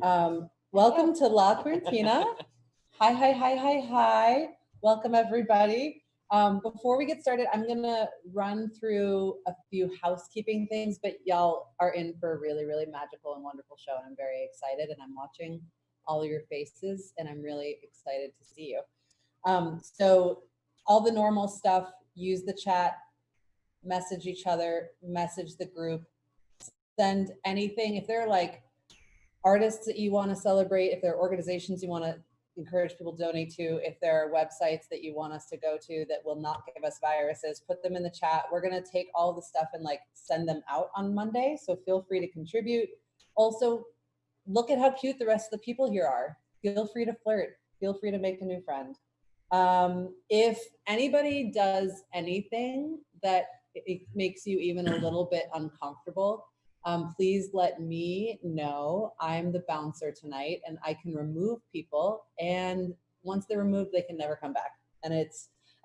Welcome to La QUEERANTINA. Hi. Welcome, everybody. Before we get started, I'm going to run through a few housekeeping things, but y'all are in for a really, really magical and wonderful show, and I'm very excited, and I'm watching all of your faces, and I'm really excited to see you. So all the normal stuff, use the chat, message each other, message the group, send anything. If there are like artists that you want to celebrate, if there are organizations you want to encourage people to donate to, if there are websites that you want us to go to that will not give us viruses, put them in the chat. We're going to take all the stuff and like send them out on Monday. So feel free to contribute. Also, look at how cute the rest of the people here are. Feel free to flirt. Feel free to make a new friend. If anybody does anything that it makes you even a little bit uncomfortable, please let me know. I'm the bouncer tonight and I can remove people, and once they're removed, they can never come back. And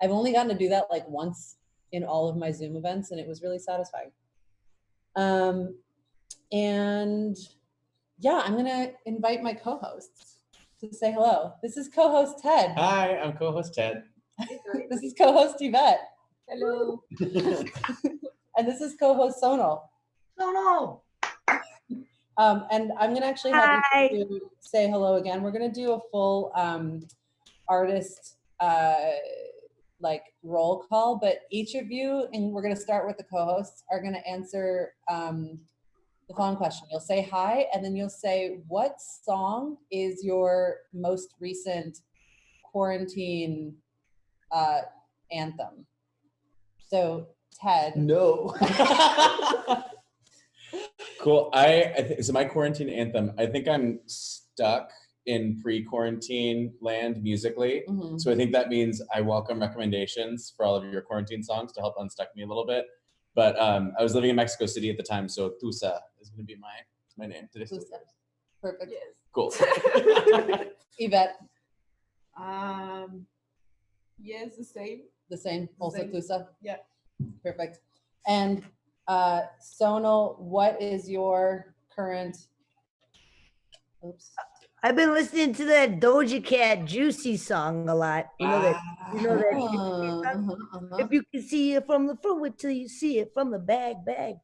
I've only gotten to do that like once in all of my Zoom events, and it was really satisfying. And yeah, I'm gonna invite my co-hosts to say hello. This is co-host Ted. Hi, I'm co-host Ted. This is co-host Yvette. Hello. And this is co-host Sonal. No. And I'm gonna actually have you say hello again. We're gonna do a full artist like roll call, but each of you, and we're gonna start with the co-hosts, are gonna answer the following question. You'll say hi, and then you'll say what song is your most recent quarantine anthem. So Ted. No. Cool. So my quarantine anthem, I think I'm stuck in pre-quarantine land musically. Mm-hmm. So I think that means I welcome recommendations for all of your quarantine songs to help unstuck me a little bit. But I was living in Mexico City at the time, so Tusa is going to be my name. Did I say that? Perfect. Yes. Cool. Yvette. Yes, the same. The same. Also same. Tusa. Yeah. Perfect. And Sonal, what is your current? Oops. I've been listening to that Doja Cat Juicy song a lot. You know that If you can see it from the front, wait till you see it from the back. I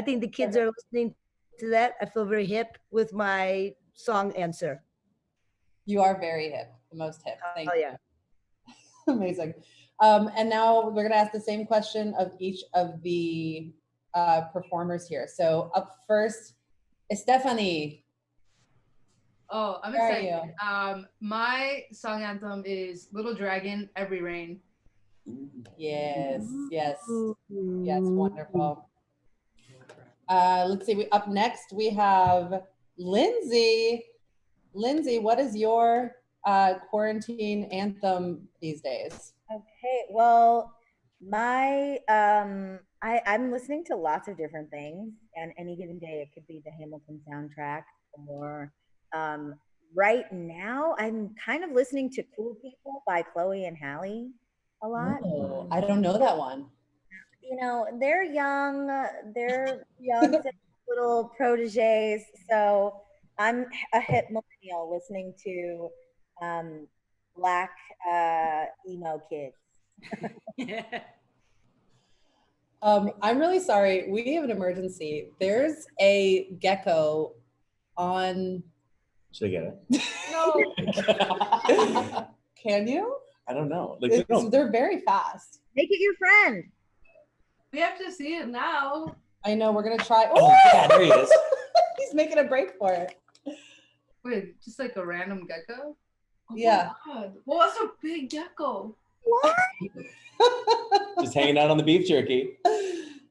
think the kids are listening to that. I feel very hip with my song answer. You are very hip, the most hip. Thank you. Yeah. Amazing. And now we're going to ask the same question of each of the performers here. So up first is Stephanie. Oh, I'm excited. My song anthem is Little Dragon, Every Rain. Yes, wonderful. Let's see, up next we have Lindsay. Lindsay, what is your quarantine anthem these days? Okay, well, I'm listening to lots of different things, and any given day it could be the Hamilton soundtrack, or right now I'm kind of listening to Cool People by Chloe and Halle a lot. Oh, I don't know that one. You know, they're young little proteges, so I'm a hip millennial listening to Black emo kids. I'm really sorry. We have an emergency. There's a gecko on. Should I get it? No. Can you? I don't know. They're very fast. Make it your friend. We have to see it now. I know. We're gonna try. Oh yeah, there he is. He's making a break for it. Wait, just like a random gecko? Oh yeah. God. Well, that's a big gecko. What? Just hanging out on the beef jerky.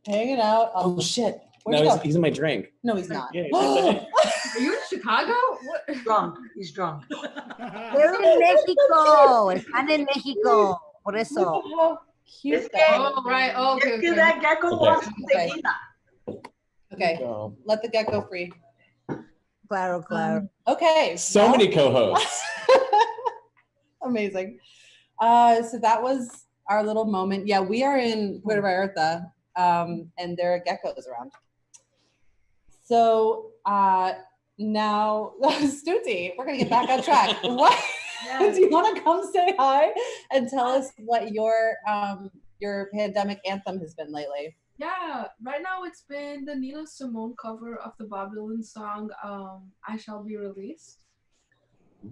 Hanging out. Oh shit. No, he's in my drink. No, he's not. Yeah, Are you in Chicago? What? He's drunk. They're in Mexico. Están en Mexico. Por eso. How cute. Oh, right. Oh, okay. That gecko wants tequila. Okay. Let the gecko free. Claro. Okay. So many co-hosts. Amazing. So that was our little moment. Yeah, we are in Puerto Vallarta, and there are geckos around. So now, Stuti, we're gonna get back on track. What? Yeah. Do you want to come say hi and tell us what your pandemic anthem has been lately? Yeah, right now it's been the Nina Simone cover of the Bob Dylan song "I Shall Be Released."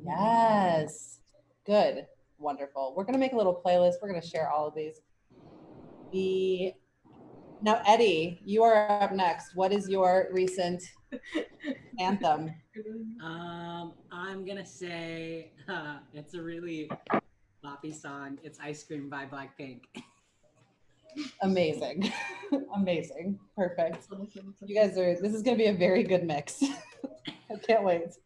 Yes, good, wonderful. We're gonna make a little playlist. We're gonna share all of these. Now, Eddie, you are up next. What is your recent anthem? I'm gonna say it's a really poppy song. It's "Ice Cream" by Blackpink. Amazing. Amazing. Perfect. You guys this is going to be a very good mix. I can't wait.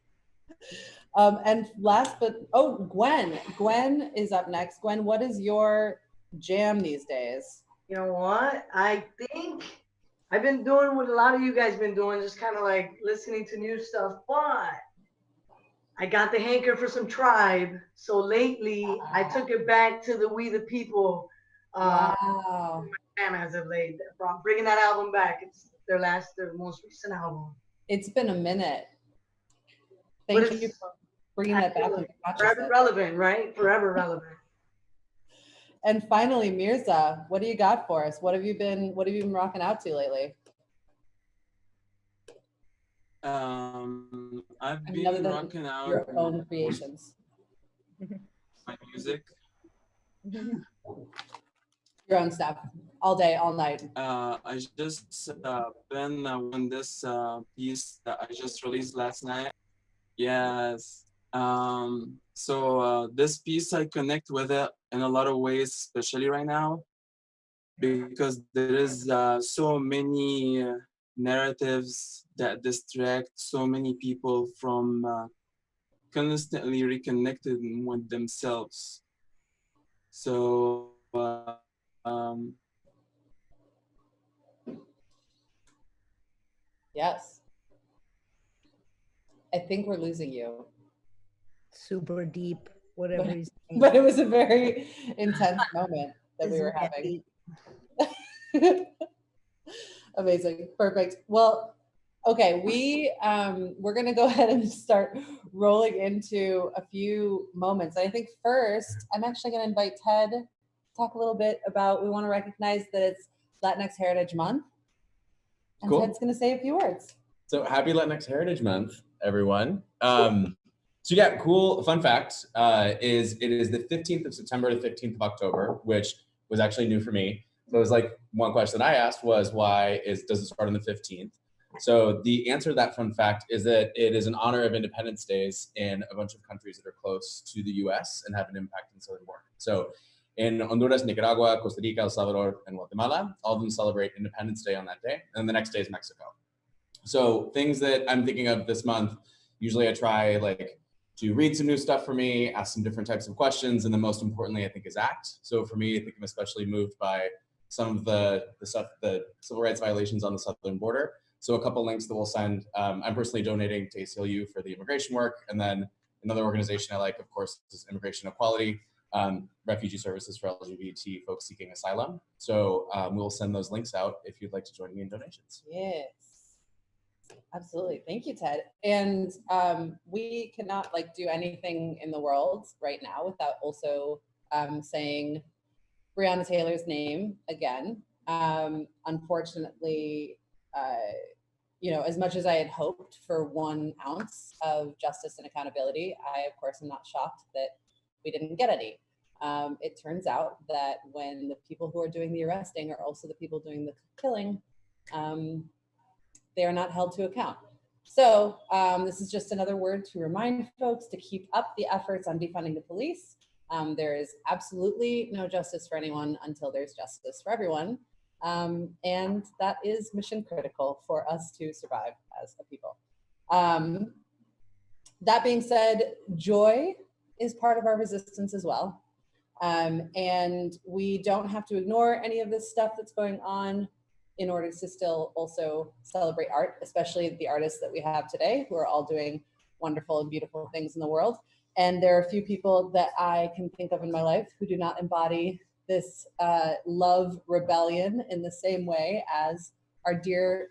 And last Gwen is up next. Gwen, what is your jam these days? You know what? I think I've been doing what a lot of you guys been doing, just kind of like listening to new stuff, but I got the hanker for some Tribe. So lately I took it back to the We the People. Wow. As of late, bringing that album back. It's their most recent album. It's been a minute. Thank you for bringing that back. Forever relevant, right? Forever relevant. And finally, Mirza, what do you got for us? What have you been rocking out to lately? I've been rocking out your own creations. My music. Your own stuff, all day, all night. I just been on this piece that I just released last night. Yes. So this piece, I connect with it in a lot of ways, especially right now, because there is so many narratives that distract so many people from constantly reconnecting with themselves. So yes. I think we're losing you. Super deep, whatever he's saying. But it was a very intense moment that we were having. Amazing. Perfect. Well, okay, we're gonna go ahead and start rolling into a few moments. I think first, I'm actually gonna invite Ted to talk a little bit about, we want to recognize that it's Latinx Heritage Month. And cool. Ted's gonna say a few words. So happy Latinx Heritage Month, everyone. So yeah, cool fun fact is it is the 15th of September to 15th of October, which was actually new for me. So it was like, one question I asked was, does it start on the 15th? So the answer to that fun fact is that it is in honor of Independence Days in a bunch of countries that are close to the US and have an impact in the southern border. So in Honduras, Nicaragua, Costa Rica, El Salvador, and Guatemala, all of them celebrate Independence Day on that day. And the next day is Mexico. So things that I'm thinking of this month, usually I try to read some new stuff for me, ask some different types of questions, and then most importantly, I think, is act. So for me, I think I'm especially moved by some of the stuff, the civil rights violations on the southern border. So a couple links that we'll send. I'm personally donating to ACLU for the immigration work. And then another organization I like, of course, is Immigration Equality, Refugee Services for LGBT folks seeking asylum. So we'll send those links out if you'd like to join me in donations. Yes. Absolutely. Thank you, Ted. And we cannot do anything in the world right now without also saying Breonna Taylor's name again. Unfortunately, as much as I had hoped for 1 ounce of justice and accountability, I, of course, am not shocked that we didn't get any. It turns out that when the people who are doing the arresting are also the people doing the killing, they are not held to account. So this is just another word to remind folks to keep up the efforts on defunding the police. There is absolutely no justice for anyone until there's justice for everyone. And that is mission critical for us to survive as a people. That being said, joy is part of our resistance as well. And we don't have to ignore any of this stuff that's going on in order to still also celebrate art, especially the artists that we have today who are all doing wonderful and beautiful things in the world. And there are a few people that I can think of in my life who do not embody this love rebellion in the same way as our dear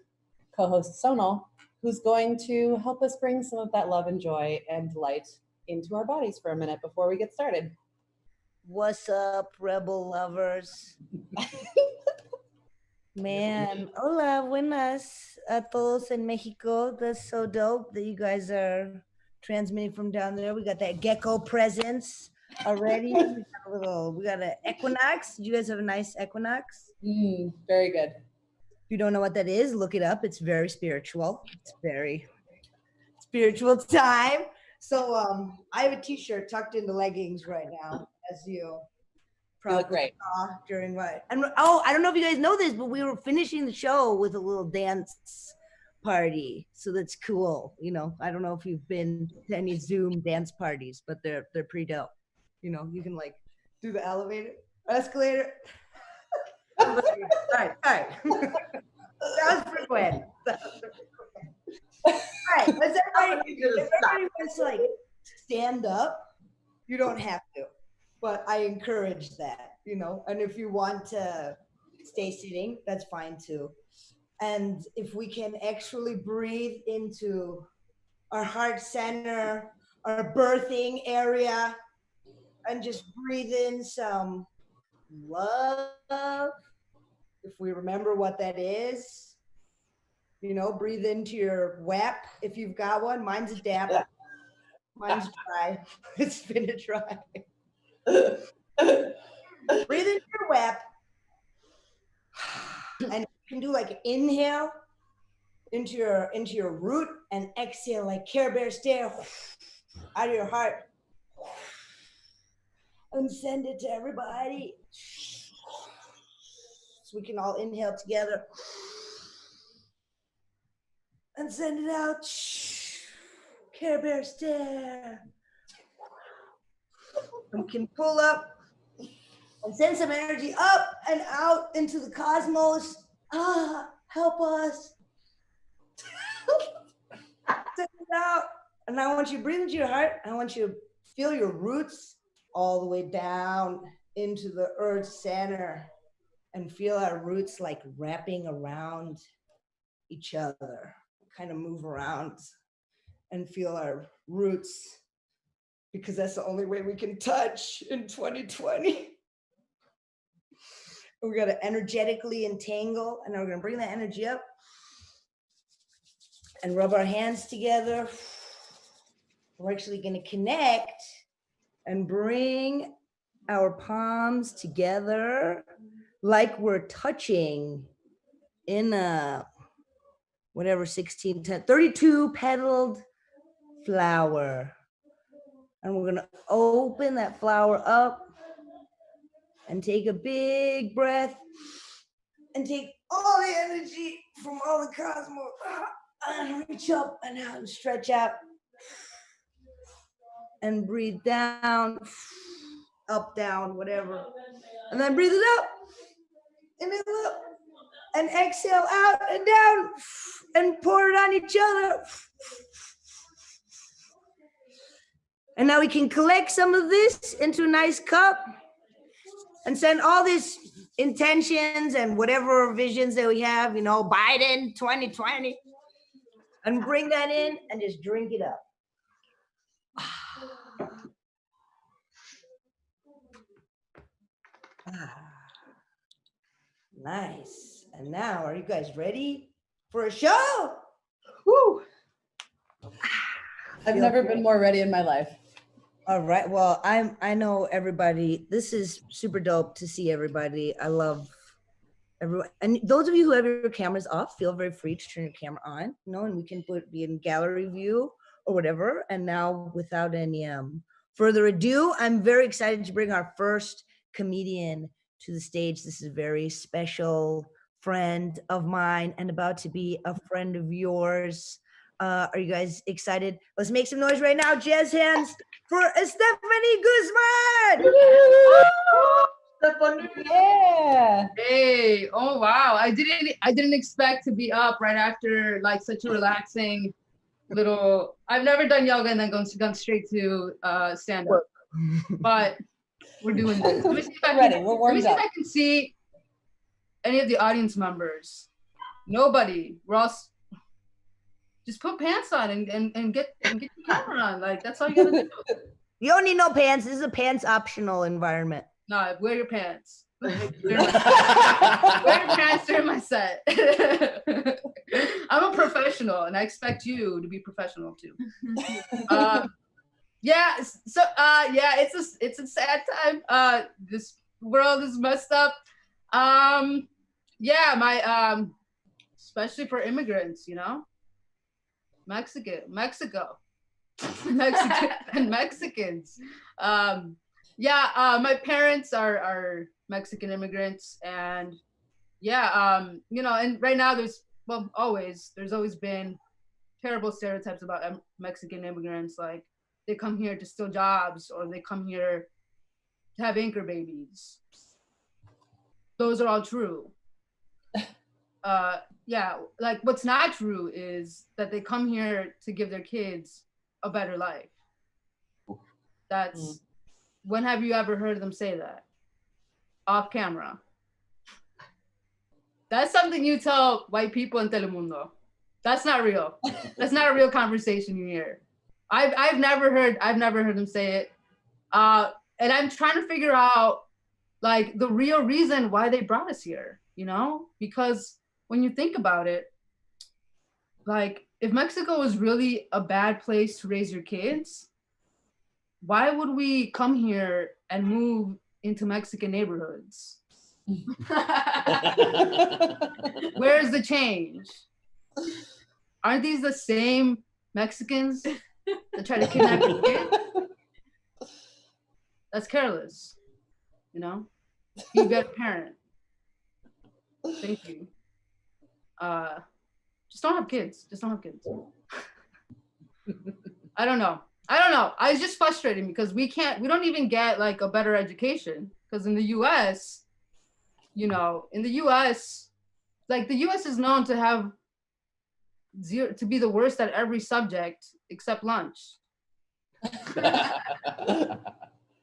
co-host Sonal, who's going to help us bring some of that love and joy and light into our bodies for a minute before we get started. What's up, rebel lovers? Man, hola, buenas a todos en Mexico. That's so dope that you guys are transmitting from down there. We got that gecko presence already. We got an equinox. Did you guys have a nice equinox? Very good. If you don't know what that is, look it up. It's very spiritual. It's very spiritual time. So I have a t-shirt tucked into leggings right now, as you probably saw during my, and I don't know if you guys know this, but we were finishing the show with a little dance party. So that's cool. You know, I don't know if you've been to any Zoom dance parties, but they're pretty dope. You know, you can like do the escalator. All right. That was for Gwen. All right, let's everybody wants to like stand up. You don't have to, but I encourage that, you know. And if you want to stay sitting, that's fine too. And if we can actually breathe into our heart center, our birthing area, and just breathe in some love. If we remember what that is. You know, breathe into your WAP if you've got one. Mine's a DAP. Mine's dry. It's been a dry. Breathe into your WAP. And you can do like an inhale into your root and exhale like Care Bear stare out of your heart. And send it to everybody. So we can all inhale together. And send it out. Care Bear stare. And we can pull up and send some energy up and out into the cosmos. Help us. Send it out. And I want you to breathe into your heart. I want you to feel your roots all the way down into the earth center and feel our roots like wrapping around each other. Kind of move around and feel our roots, because that's the only way we can touch in 2020. We got to energetically entangle, and then we're going to bring that energy up and rub our hands together. We're actually going to connect and bring our palms together like we're touching in a whatever 32 petaled flower. And we're gonna open that flower up and take a big breath and take all the energy from all the cosmos and reach up and out and stretch out and breathe down, up, down, whatever. And then breathe it up and then up. And exhale out and down and pour it on each other. And now we can collect some of this into a nice cup and send all these intentions and whatever visions that we have, you know, Biden 2020, and bring that in and just drink it up. Nice. And now, are you guys ready for a show? Woo! I've never been more ready in my life. All right. Well, I know everybody. This is super dope to see everybody. I love everyone. And those of you who have your cameras off, feel very free to turn your camera on. You know, and we can be in gallery view or whatever. And now, without any further ado, I'm very excited to bring our first comedian to the stage. This is a very special friend of mine and about to be a friend of yours. Are you guys excited? Let's make some noise right now. Jazz hands for Stephanie Guzman. Yeah. Hey, oh wow. I didn't expect to be up right after like such a relaxing little, I've never done yoga and then gone straight to stand up. But we're doing this. Let me see if I can, We're warmed up. I can see any of the audience members. Nobody. Ross, just put pants on and get your camera on. Like, that's all you gotta do. You don't need no pants. This is a pants optional environment. No, wear your pants. Wear your pants during my set. I'm a professional, and I expect you to be professional too. Yeah. So yeah, it's a sad time. This world is messed up. Yeah, my especially for immigrants, you know, Mexico, and Mexicans. Yeah, my parents are Mexican immigrants, and yeah, you know, and right now there's always been terrible stereotypes about Mexican immigrants, like they come here to steal jobs or they come here to have anchor babies. Those are all true. Yeah, like what's not true is that they come here to give their kids a better life. That's when have you ever heard them say that? Off camera. That's something you tell white people in Telemundo. That's not real. That's not a real conversation you hear. I've never heard them say it. And I'm trying to figure out like the real reason why they brought us here, you know? Because when you think about it, like if Mexico was really a bad place to raise your kids, why would we come here and move into Mexican neighborhoods? Where's the change? Aren't these the same Mexicans that try to kidnap your kids? That's careless, you know? Be a better parent. Thank you. Just don't have kids. Just don't have kids. I don't know. It's just frustrating because we don't even get like a better education. Because in the US, you know, like the US is known to have to be the worst at every subject except lunch.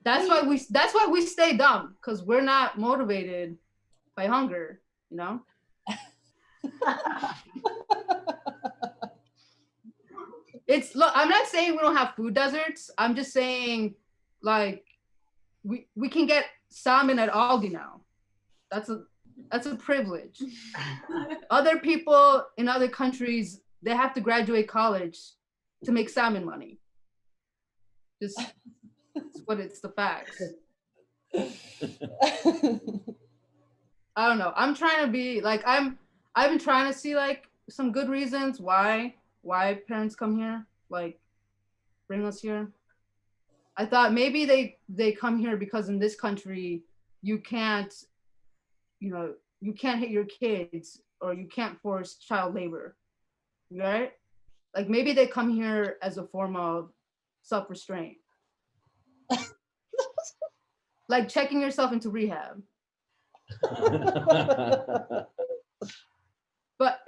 That's why we stay dumb, because we're not motivated by hunger, you know? Look, I'm not saying we don't have food deserts. I'm just saying like we can get salmon at Aldi now. That's a privilege. Other people in other countries, they have to graduate college to make salmon money. Just it's the facts. I don't know. I'm trying to be like I've been trying to see like some good reasons why parents come here, like bring us here. I thought maybe they come here because in this country you can't hit your kids or you can't force child labor, right? Like maybe they come here as a form of self-restraint. Like checking yourself into rehab. But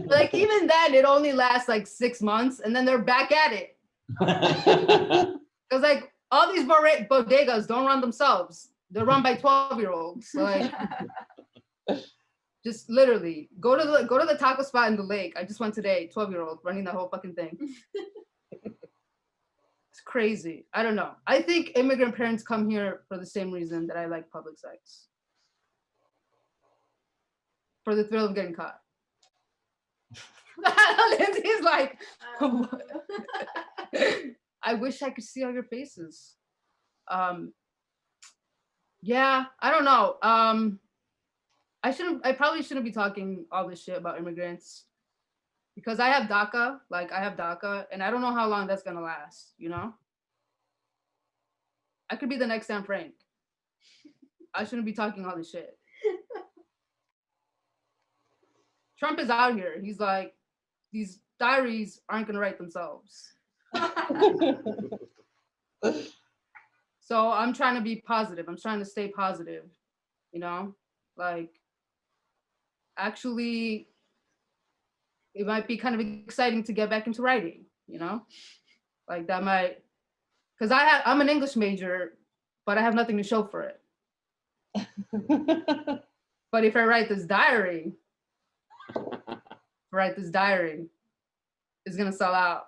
like even then it only lasts like 6 months and then they're back at it. Because like all these bodegas don't run themselves. They're run by 12-year-olds. So, like just literally go to the taco spot in the lake. I just went today, 12-year-old running the whole fucking thing. It's crazy. I don't know. I think immigrant parents come here for the same reason that I like public sex. For the thrill of getting caught. Lindsay's like, I wish I could see all your faces. Yeah, I don't know. I probably shouldn't be talking all this shit about immigrants because I have DACA, and I don't know how long that's gonna last, you know? I could be the next Sam Frank. I shouldn't be talking all this shit. Trump is out here. He's like, these diaries aren't gonna write themselves. So I'm trying to be positive. I'm trying to stay positive, you know? Like, actually, it might be kind of exciting to get back into writing, you know? Like that might, because I'm an English major, but I have nothing to show for it. But if I write this diary, is gonna sell out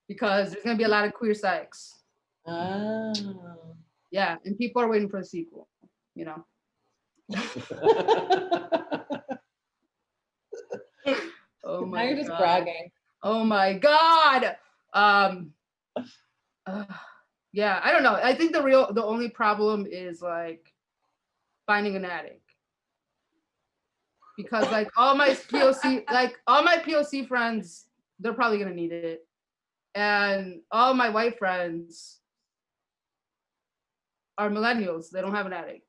because there's gonna be a lot of queer psychs. Oh. Yeah, and people are waiting for a sequel, you know. Oh my Now you're just God. bragging. Oh my God. Yeah, I don't know. I think the only problem is like finding an attic. Because like all my POC friends, they're probably gonna need it. And all my white friends are millennials. They don't have an attic.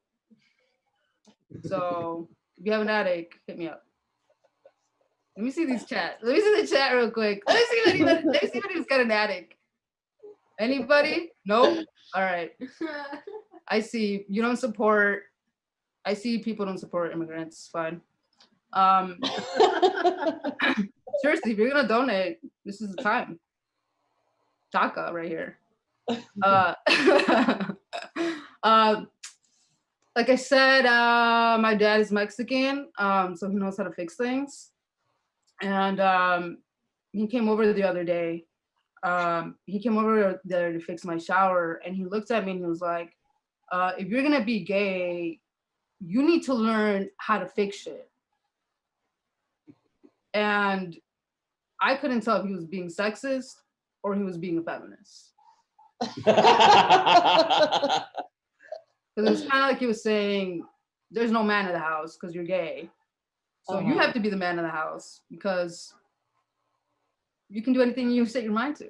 So if you have an attic, hit me up. Let me see these chat. Let me see the chat real quick. Let me see if anybody's got an attic. Anybody? Nope. All right. I see you don't support. I see people don't support immigrants. Fine. Seriously, if you're gonna donate, this is the time. Taka right here. Like I said, my dad is Mexican, so he knows how to fix things. And he came over the other day. He came over there to fix my shower, and he looked at me and he was like, if you're gonna be gay, you need to learn how to fix shit. And I couldn't tell if he was being sexist or he was being a feminist. Because it was kind of like he was saying, there's no man in the house because you're gay. So you have to be the man in the house because you can do anything you set your mind to.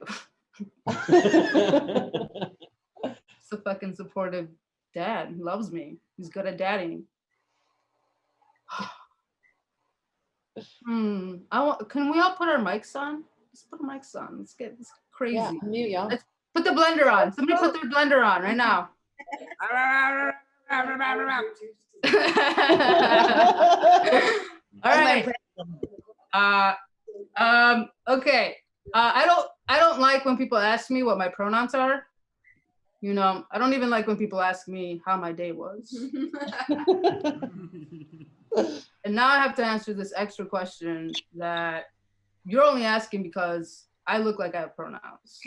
It's a fucking supportive dad. He loves me. He's good at dadding. Can we all put our mics on? Let's put our mics on. Let's get this crazy. Yeah, mute y'all. Let's put the blender on. Somebody put their blender on right now. All right. Okay. I don't like when people ask me what my pronouns are. You know, I don't even like when people ask me how my day was. And now I have to answer this extra question that you're only asking because I look like I have pronouns.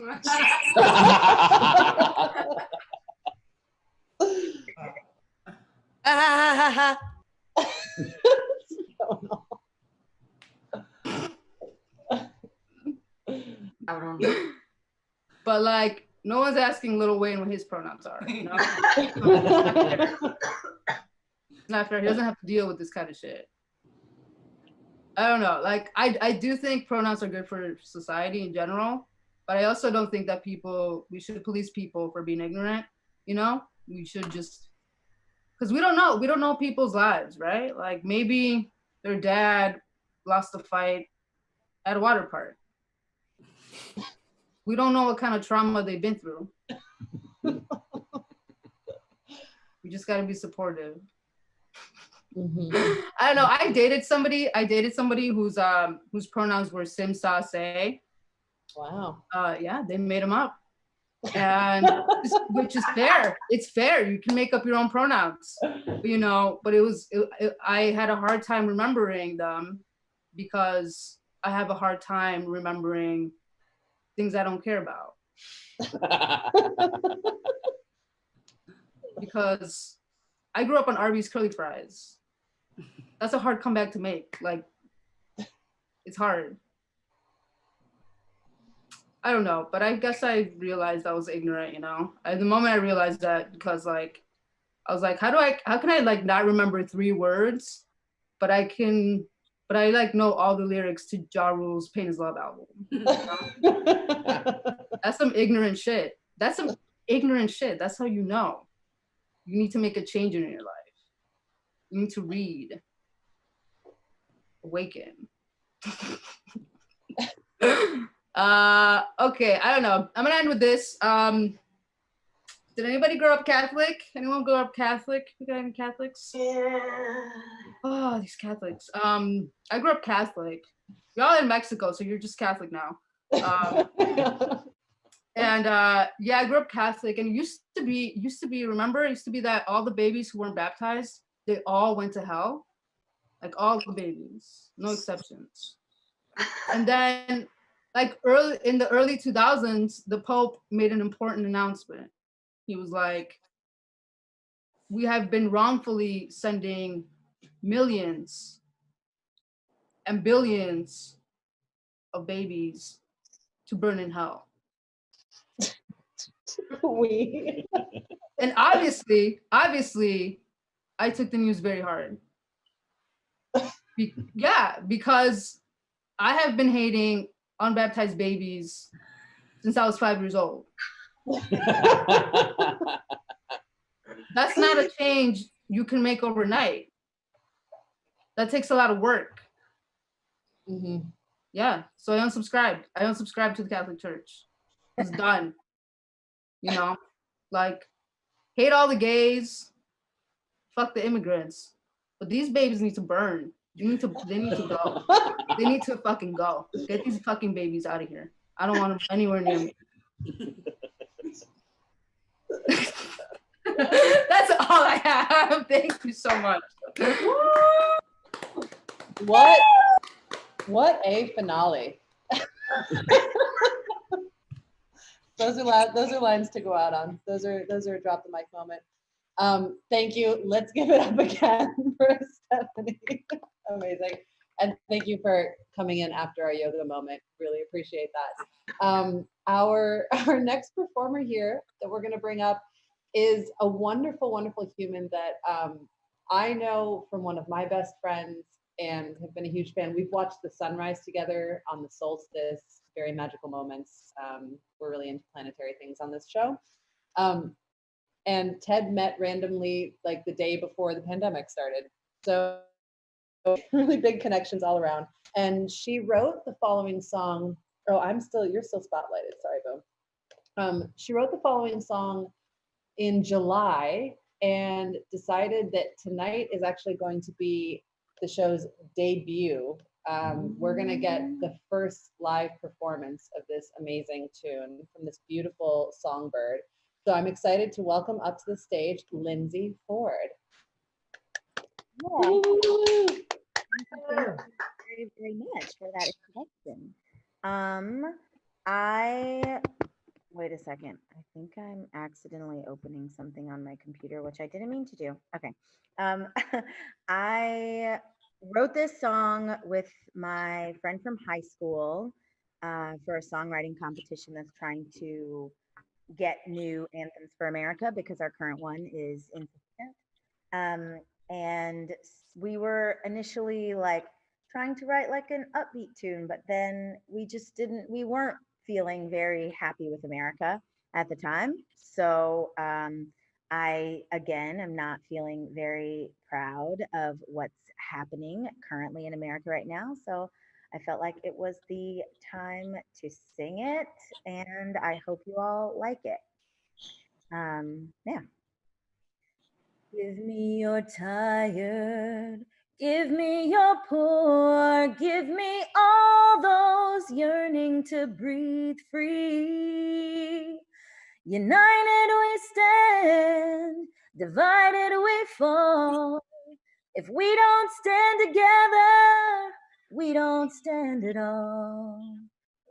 But like, no one's asking Lil Wayne what his pronouns are. You know? Not fair. He doesn't have to deal with this kind of shit. I don't know. Like, I do think pronouns are good for society in general, but I also don't think that we should police people for being ignorant. You know, we should just, because we don't know people's lives, right? Like maybe their dad lost a fight at a water park. We don't know what kind of trauma they've been through. We just got to be supportive. I don't know. I dated somebody whose pronouns were sim sa say. Wow. Yeah, they made them up. And which is fair. It's fair. You can make up your own pronouns. You know, but I had a hard time remembering them because I have a hard time remembering things I don't care about. Because I grew up on Arby's curly fries. That's a hard comeback to make. Like, it's hard. I don't know, but I guess I realized I was ignorant, you know? At the moment I realized that because like, I was like, how can I like not remember 3 words, but I like know all the lyrics to Ja Rule's Pain Is Love album. You know? That's some ignorant shit. That's how you know. You need to make a change in your life. You need to read. Awaken. Okay, I don't know. I'm gonna end with this. Did anybody grow up Catholic? Anyone grow up Catholic? We got any Catholics? Yeah. Oh, these Catholics. I grew up Catholic. Y'all in Mexico, so you're just Catholic now. And yeah, I grew up Catholic, and it used to be that all the babies who weren't baptized, they all went to hell. Like all the babies, no exceptions. And then like in the early 2000s, the Pope made an important announcement. He was like, we have been wrongfully sending millions and billions of babies to burn in hell. And obviously, I took the news very hard. Because I have been hating unbaptized babies since I was 5 years old. That's not a change you can make overnight. That takes a lot of work. Mm-hmm. Yeah, so I unsubscribed. I unsubscribed to the Catholic Church. It's done. You know, like, hate all the gays, fuck the immigrants, but these babies need to burn. They need to go. They need to fucking go. Get these fucking babies out of here. I don't want them anywhere near me. That's all I have. Thank you so much. What a finale. Those are lines to go out on. Those are a drop the mic moment. Thank you. Let's give it up again for Stephanie. Amazing. And thank you for coming in after our yoga moment. Really appreciate that. Our next performer here that we're going to bring up is a wonderful, wonderful human that I know from one of my best friends and have been a huge fan. We've watched the sunrise together on the solstice, very magical moments. We're really into planetary things on this show. And Ted met randomly like the day before the pandemic started. So really big connections all around. And she wrote the following song. Oh, you're still spotlighted. Sorry, Bo. She wrote the following song in July and decided that tonight is actually going to be the show's debut. We're going to get the first live performance of this amazing tune from this beautiful songbird. So I'm excited to welcome up to the stage Lindsay Ford. Yeah. Thank you very, very much for that introduction. Wait a second. I think I'm accidentally opening something on my computer, which I didn't mean to do. Okay. I wrote this song with my friend from high school for a songwriting competition that's trying to get new anthems for America because our current one is insufficient. And we were initially like trying to write like an upbeat tune, but then we weren't feeling very happy with America at the time. So I, again, am not feeling very proud of what's happening currently in America right now. So I felt like it was the time to sing it, and I hope you all like it. Yeah. Give me your tired, give me your poor, give me all those yearning to breathe free. United we stand, divided we fall. If we don't stand together, we don't stand at all.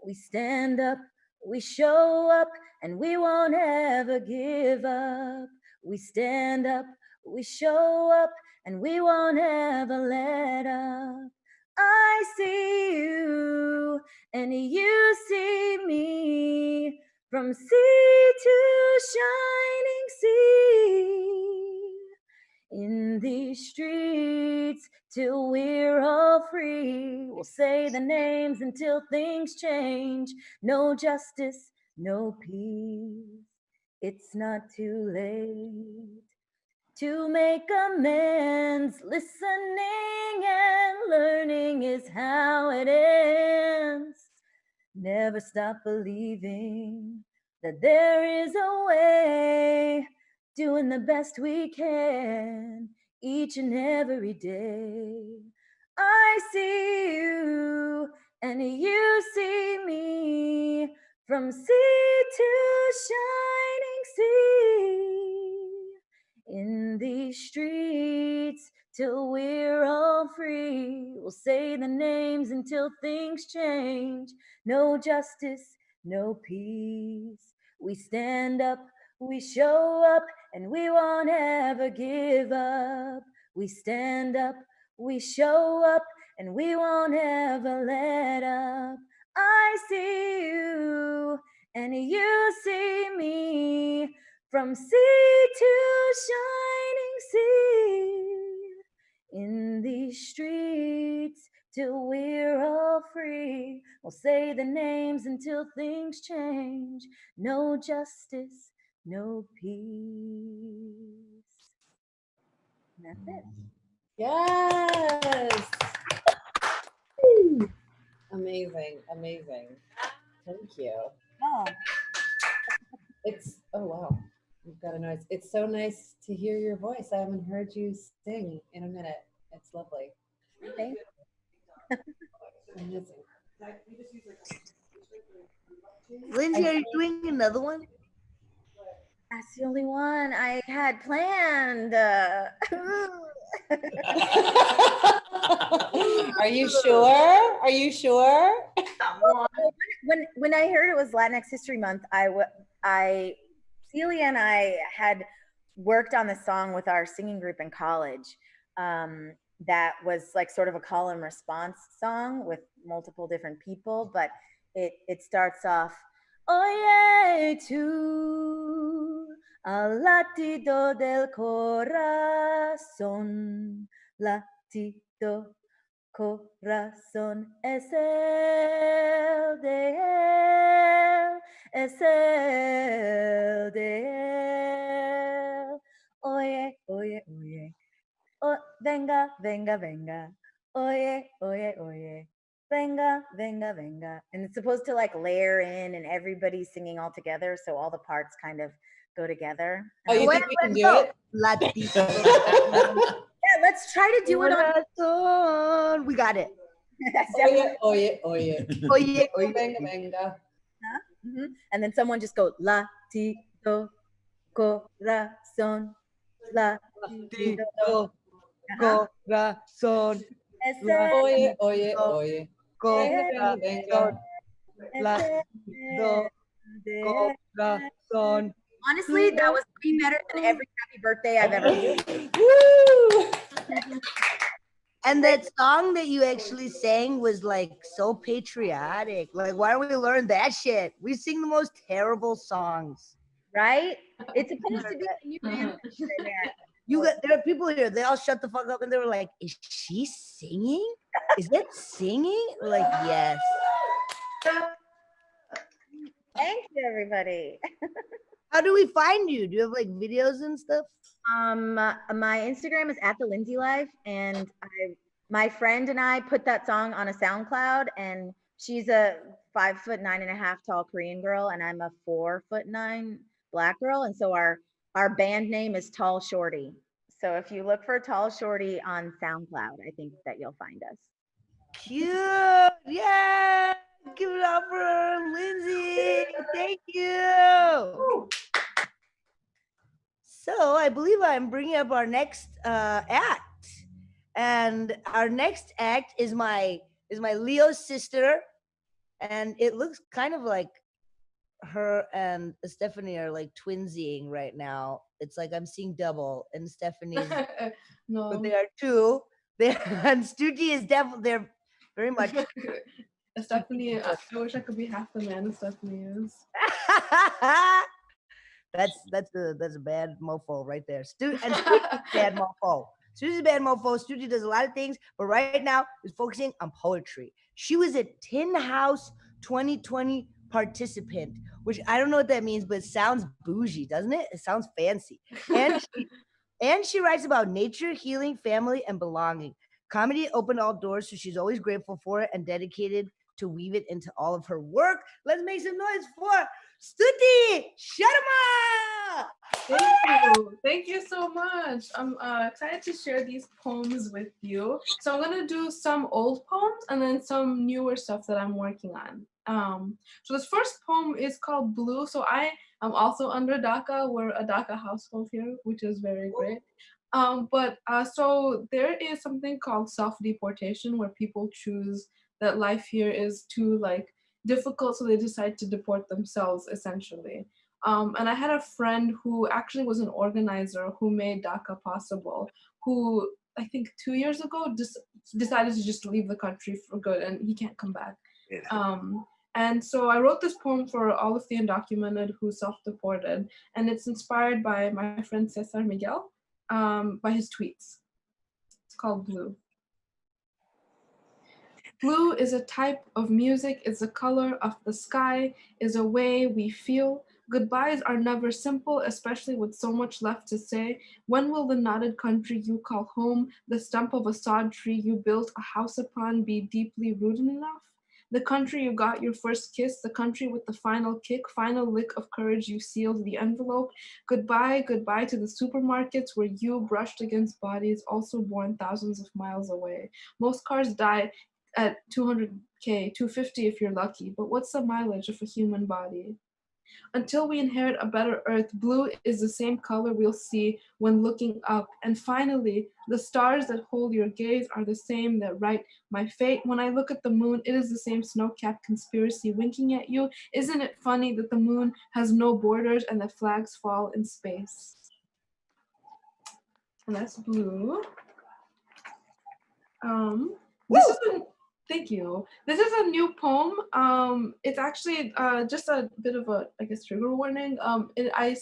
We stand up, we show up, and we won't ever give up. We stand up, we show up, and we won't ever let up. I see you, and you see me, from sea to shining sea. In these streets, till we're all free, we'll say the names until things change. No justice, no peace. It's not too late to make amends. Listening and learning is how it ends. Never stop believing that there is a way, doing the best we can each and every day. I see you and you see me, from sea to shining sea. In these streets, till we're all free. We'll say the names until things change. No justice, no peace. We stand up, we show up, and we won't ever give up. We stand up, we show up, and we won't ever let up. I see you, and you see me, from sea to shining sea. In these streets, till we're all free. We'll say the names until things change. No justice, no peace. And that's it. Yes. Amazing, amazing. Thank you. Oh, It's, oh wow, you've got a noise. It's so nice to hear your voice. I haven't heard you sing in a minute. It's lovely. thank Amazing. Lindsay, are you doing another one? That's the only one I had planned. Are you sure? Are you sure? When I heard it was Latinx History Month, Celia and I had worked on this song with our singing group in college. That was like sort of a call and response song with multiple different people, but it starts off, oye tú, al latido del corazón, latido corazón es el de él, es el de él. Oye, oye, oye. Oh, venga, venga, venga. Oye, oye, oye. Venga, venga, venga. And it's supposed to like layer in and everybody's singing all together. So all the parts kind of go together. Oh, you think we can do it? Yeah, let's try to do it on. We got it. Oye, oye, oye. Oye, oye. Venga, venga. And then someone just go, latido, corazón, latido, corazón. Oye, oye, oye. Venga, venga. Latido, corazón. Honestly, that was way better than every happy birthday I've ever heard. Woo! And that song that you actually sang was like so patriotic. Like, why don't we learn that shit? We sing the most terrible songs. Right? It's supposed to be a new band. There are people here, they all shut the fuck up and they were like, is she singing? Is that singing? We're like, yes. Thank you, everybody. How do we find you? Do you have like videos and stuff? My Instagram is @thelindsaylife, and my friend and I put that song on a SoundCloud, and she's a 5'9.5" tall Korean girl, and I'm a 4'9" Black girl, and so our band name is Tall Shorty. So if you look for Tall Shorty on SoundCloud, I think that you'll find us. Cute. Yeah. Give it up for Lindsay. Thank you. So I believe I'm bringing up our next act, and our next act is my Leo sister, and it looks kind of like her and Stephanie are like twinsying right now. It's like I'm seeing double, and Stephanie's No. but they are two. And Stuti is definitely, they're very much. Stephanie, I wish I could be half the man Stephanie is. That's a bad mofo right there. Stuti's bad mofo. Stuti's a bad mofo. Stuti does a lot of things, but right now is focusing on poetry. She was a Tin House 2020 participant, which I don't know what that means, but it sounds bougie, doesn't it? It sounds fancy. And she writes about nature, healing, family, and belonging. Comedy opened all doors, so she's always grateful for it and dedicated to weave it into all of her work. Let's make some noise for Stuti Sharma! Thank you so much. I'm excited to share these poems with you. So I'm gonna do some old poems and then some newer stuff that I'm working on. So this first poem is called Blue. So I am also under DACA. We're a DACA household here, which is very great. So there is something called self-deportation where people choose that life here is too like difficult, so they decide to deport themselves essentially. And I had a friend who actually was an organizer who made DACA possible, who I think 2 years ago just decided to just leave the country for good, and he can't come back. And so I wrote this poem for all of the undocumented who self-deported, and it's inspired by my friend Cesar Miguel, by his tweets. It's called Blue. Blue is a type of music, is a color of the sky, is a way we feel. Goodbyes are never simple, especially with so much left to say. When will the knotted country you call home, the stump of a sod tree you built a house upon, be deeply rooted enough? The country you got your first kiss, the country with the final kick, final lick of courage you sealed the envelope. Goodbye, goodbye to the supermarkets where you brushed against bodies also born thousands of miles away. Most cars die at 200K, 250 if you're lucky, but what's the mileage of a human body? Until we inherit a better earth, blue is the same color we'll see when looking up. And finally, the stars that hold your gaze are the same that write my fate. When I look at the moon, it is the same snow-capped conspiracy winking at you. Isn't it funny that the moon has no borders and that flags fall in space? And that's Blue. This is a Thank you. This is a new poem. It's actually just a bit of a, I guess, trigger warning. I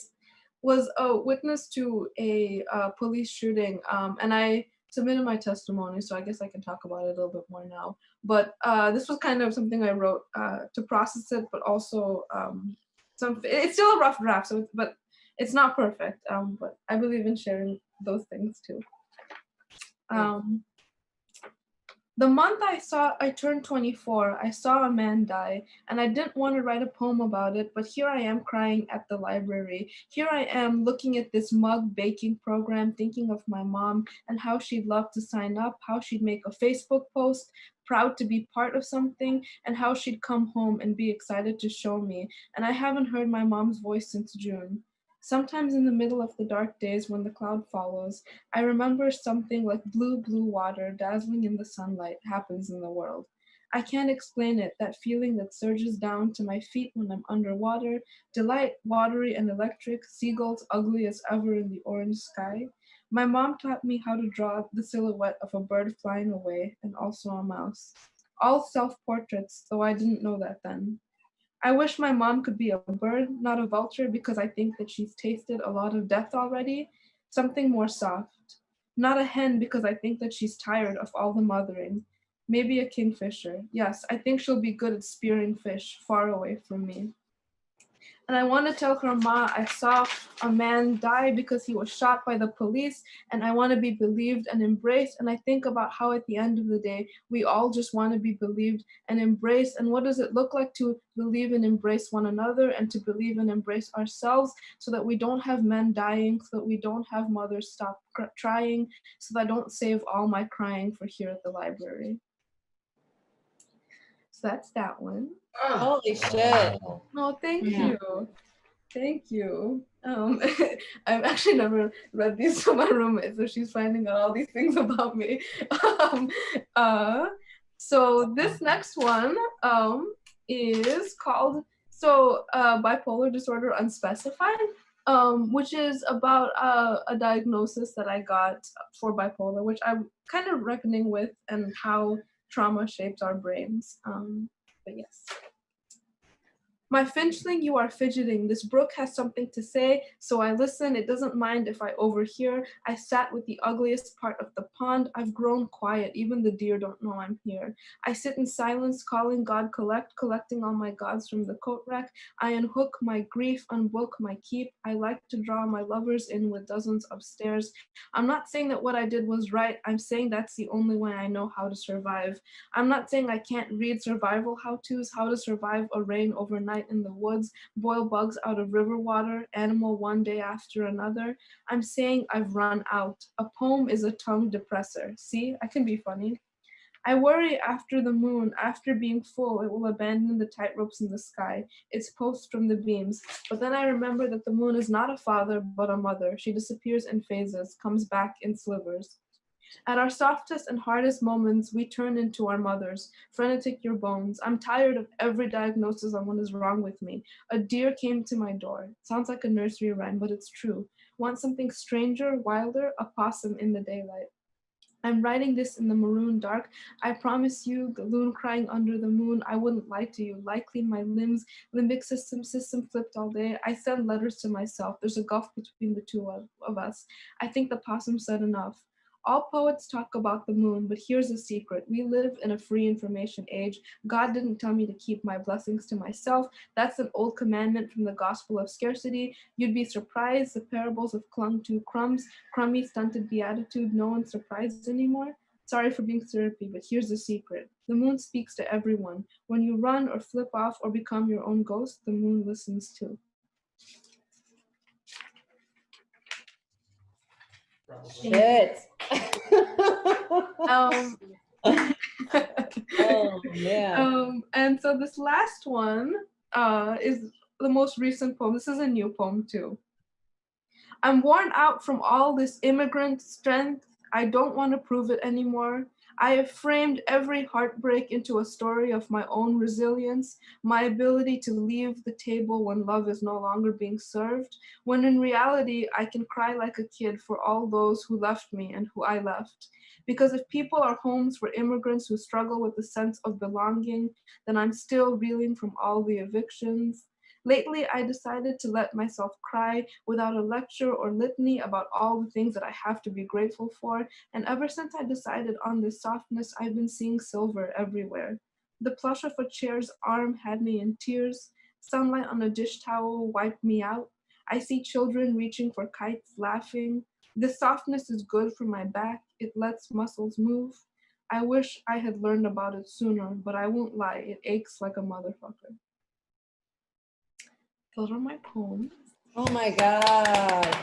was a witness to a police shooting, and I submitted my testimony, so I guess I can talk about it a little bit more now. But this was kind of something I wrote to process it, but also it's still a rough draft, but it's not perfect. But I believe in sharing those things too. The month I turned 24, I saw a man die, and I didn't want to write a poem about it, but here I am crying at the library. Here I am looking at this mug baking program, thinking of my mom and how she'd love to sign up, how she'd make a Facebook post, proud to be part of something, and how she'd come home and be excited to show me. And I haven't heard my mom's voice since June. Sometimes in the middle of the dark days when the cloud follows, I remember something like blue, blue water dazzling in the sunlight happens in the world. I can't explain it, that feeling that surges down to my feet when I'm underwater, delight, watery and electric, seagulls ugly as ever in the orange sky. My mom taught me how to draw the silhouette of a bird flying away and also a mouse. All self-portraits, though I didn't know that then. I wish my mom could be a bird, not a vulture, because I think that she's tasted a lot of death already, something more soft. Not a hen, because I think that she's tired of all the mothering. Maybe a kingfisher. Yes, I think she'll be good at spearing fish far away from me. And I want to tell her, Ma, I saw a man die because he was shot by the police, and I want to be believed and embraced. And I think about how at the end of the day, we all just want to be believed and embraced. And what does it look like to believe and embrace one another and to believe and embrace ourselves so that we don't have men dying, so that we don't have mothers stop trying, so that I don't save all my crying for here at the library. So that's that one. Holy shit. Oh, thank you. Thank you. I've actually never read these to my roommate, so she's finding out all these things about me. So this next one is called Bipolar Disorder Unspecified, which is about a diagnosis that I got for bipolar, which I'm kind of reckoning with and how trauma shapes our brains. But yes. My finchling, you are fidgeting. This brook has something to say, so I listen. It doesn't mind if I overhear. I sat with the ugliest part of the pond. I've grown quiet. Even the deer don't know I'm here. I sit in silence, calling God collecting all my gods from the coat rack. I unhook my grief, unbook my keep. I like to draw my lovers in with dozens upstairs. I'm not saying that what I did was right. I'm saying that's the only way I know how to survive. I'm not saying I can't read survival how-tos, how to survive a rain overnight in the woods, boil bugs out of river water, animal one day after another. I'm saying I've run out. A poem is a tongue depressor. See, I can be funny. I worry after the moon, after being full, it will abandon the tightropes in the sky, its posts from the beams. But then I remember that the moon is not a father, but a mother. She disappears in phases, comes back in slivers. At our softest and hardest moments, we turn into our mothers. Frenetic your bones. I'm tired of every diagnosis on what is wrong with me. A deer came to my door. Sounds like a nursery rhyme, but it's true. Want something stranger, wilder? A possum in the daylight. I'm writing this in the maroon dark. I promise you, the loon crying under the moon, I wouldn't lie to you. Likely my limbs, limbic system flipped all day. I send letters to myself. There's a gulf between the two of us. I think the possum said enough. All poets talk about the moon, but here's a secret. We live in a free information age. God didn't tell me to keep my blessings to myself. That's an old commandment from the gospel of scarcity. You'd be surprised. The parables have clung to crumbs, crummy, stunted beatitude. No one's surprised anymore. Sorry for being syrupy, but here's the secret. The moon speaks to everyone. When you run or flip off or become your own ghost, the moon listens too. Shit. Um, Oh man. And so this last one is the most recent poem. This is a new poem too. I'm worn out from all this immigrant strength. I don't want to prove it anymore. I have framed every heartbreak into a story of my own resilience, my ability to leave the table when love is no longer being served, when in reality I can cry like a kid for all those who left me and who I left. Because if people are homes for immigrants who struggle with the sense of belonging, then I'm still reeling from all the evictions. Lately, I decided to let myself cry without a lecture or litany about all the things that I have to be grateful for, and ever since I decided on this softness, I've been seeing silver everywhere. The plush of a chair's arm had me in tears. Sunlight on a dish towel wiped me out. I see children reaching for kites, laughing. This softness is good for my back. It lets muscles move. I wish I had learned about it sooner, but I won't lie, it aches like a motherfucker. Those are my poems. Oh my God.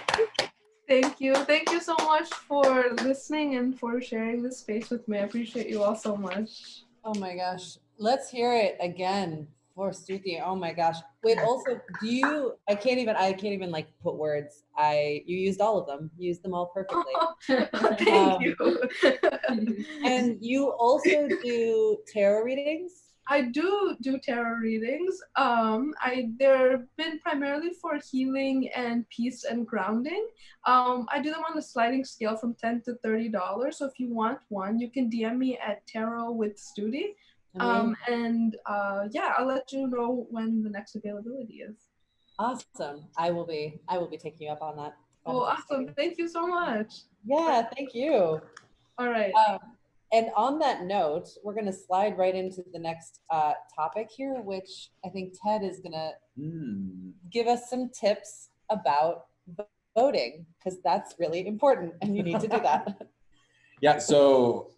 Thank you. Thank you so much for listening and for sharing this space with me. I appreciate you all so much. Oh my gosh. Let's hear it again for Stuti. Oh my gosh. Wait, also, I can't even like put words. You used all of them. You used them all perfectly. Thank you. And you also do tarot readings? I do tarot readings. They're been primarily for healing and peace and grounding. I do them on a sliding scale from $10 to $30. So if you want one, you can DM me at Tarot with Stuti. Yeah, I'll let you know when the next availability is. Awesome. I will be taking you up on that. Oh, awesome. Thank you so much. Yeah, thank you. All right. And on that note, we're going to slide right into the next topic here, which I think Ted is going to give us some tips about voting, because that's really important and you need to do that. Yeah, so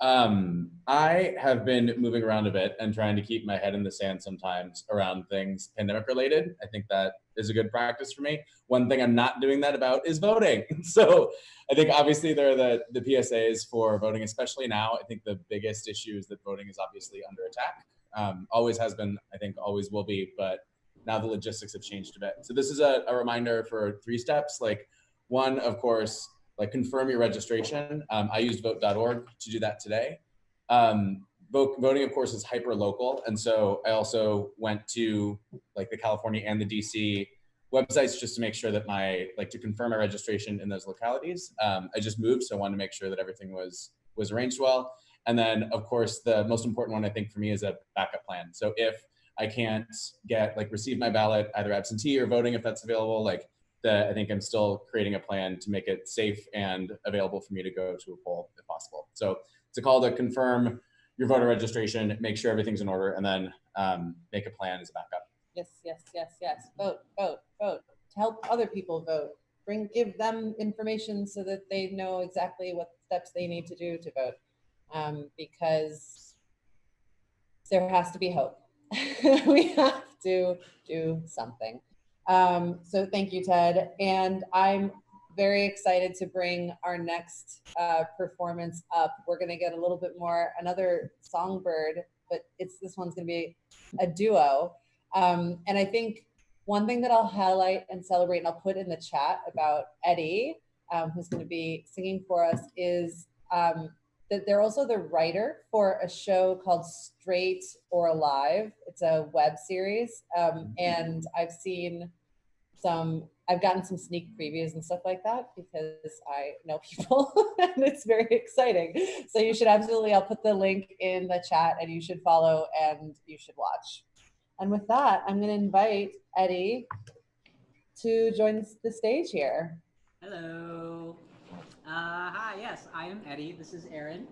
I have been moving around a bit and trying to keep my head in the sand sometimes around things pandemic related. I think that is a good practice for me. One thing I'm not doing that about is voting. So I think obviously there are the PSAs for voting, especially now. I think the biggest issue is that voting is obviously under attack. Always has been, I think always will be, but now the logistics have changed a bit. So this is a reminder for 3 steps. Like one, of course, like confirm your registration. I used vote.org to do that today. Voting, of course, is hyper local. And so I also went to like the California and the DC websites just to make sure that to confirm my registration in those localities. I just moved, so I wanted to make sure that everything was arranged well. And then, of course, the most important one I think for me is a backup plan. So if I can't receive my ballot, either absentee or voting, if that's available, I think I'm still creating a plan to make it safe and available for me to go to a poll if possible. So it's a call to confirm your voter registration, make sure everything's in order, and then make a plan as a backup. Yes. Vote. To help other people vote. Give them information so that they know exactly what steps they need to do to vote. Because there has to be hope. We have to do something. So thank you, Ted. And I'm very excited to bring our next performance up. We're going to get a little bit more, another songbird, but this one's going to be a duo. And I think one thing that I'll highlight and celebrate, and I'll put in the chat about Eddie, who's going to be singing for us, is that they're also the writer for a show called Straight or Alive. It's a web series, and I've gotten some sneak previews and stuff like that because I know people and it's very exciting. So you should absolutely, I'll put the link in the chat and you should follow and you should watch. And with that, I'm going to invite Eddie to join the stage here. Hello. Hi, yes, I am Eddie. This is Aaron.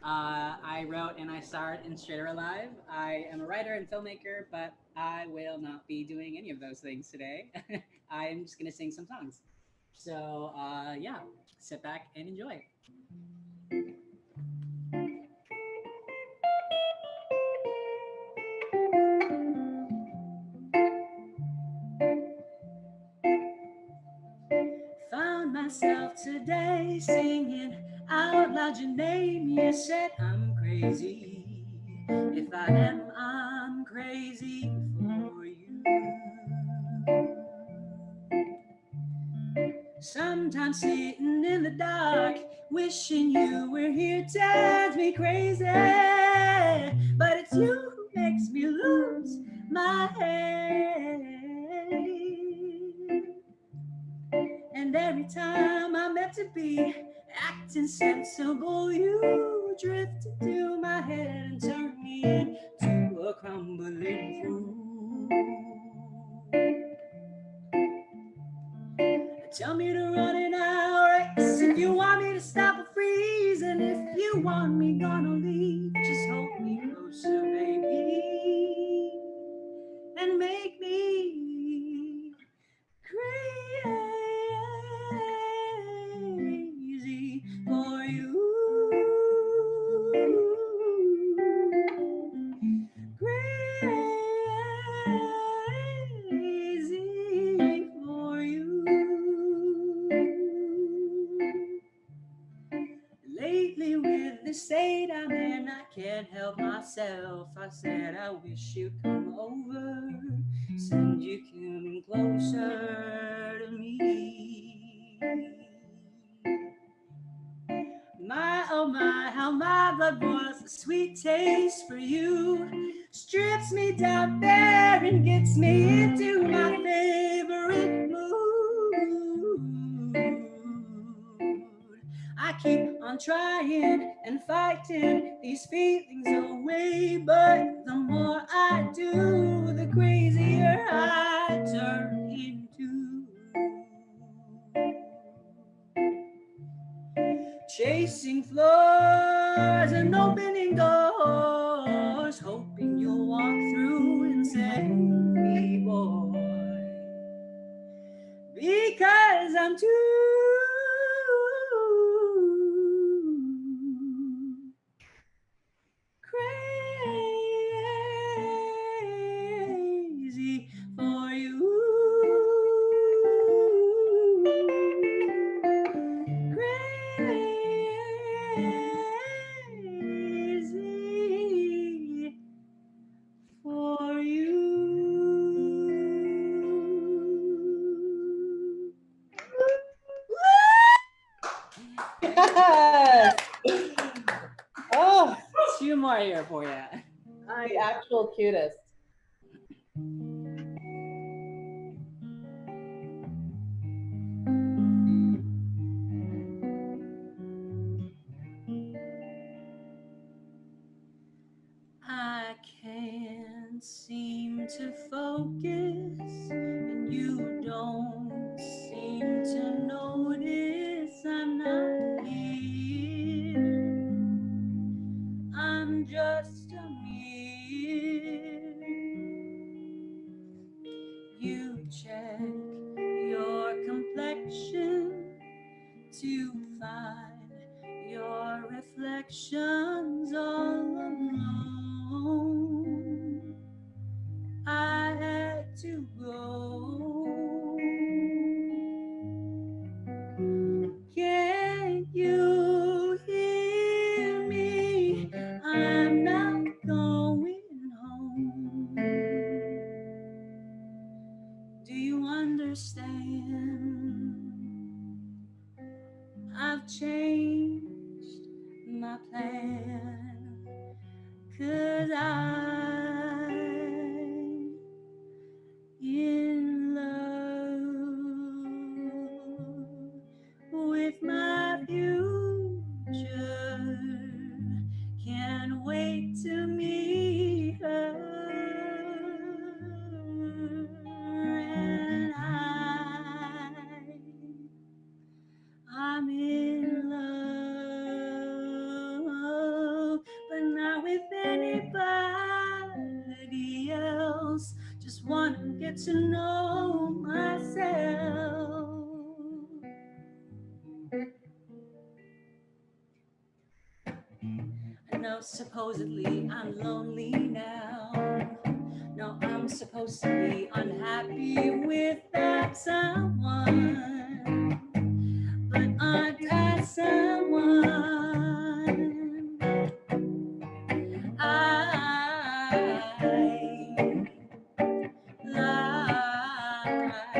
I wrote and I starred in Straight or Alive. I am a writer and filmmaker, but I will not be doing any of those things today. I am just going to sing some songs. So, yeah, sit back and enjoy. Found myself today singing out loud your name. You said I'm crazy. If I am, I'm crazy for you. Sometimes sitting in the dark, wishing you were here, drives me crazy. But it's you who makes me lose my head. And every time I'm meant to be acting sensible, you drift into my head and turn me into a crumbling fool. Tell me to run it out, race if you want me to stop or freeze. And if you want me gonna leave, just hold me closer, baby, and make me crazy for you. Crazy for you. Lately with the state I'm in, I can't help myself. I said I wish you'd come over, send you coming closer to me. My, oh my, how my blood boils, a sweet taste for you. Strips me down bare and gets me into my favorite mood. I keep on trying and fighting these feelings away, but the more I do, the crazier I turn into. Chasing floors and opening doors, hoping you'll walk through and save me, boy, because I'm too crazy for you. Crazy for you. Yes. Oh, Two more here for you. the actual cutest. I can't seem to focus, and you don't seem to notice I'm not here. I'm just a mirror. You check your complexion to find your reflections all alone. I had to go. understand. I've changed my plan, 'cause I'm in love with my future. Can't wait to meet her. And I'm in love, but not with anybody else. Just want to get to know myself. I know supposedly I'm lonely now. No, I'm supposed to be unhappy without someone, but I got someone. I like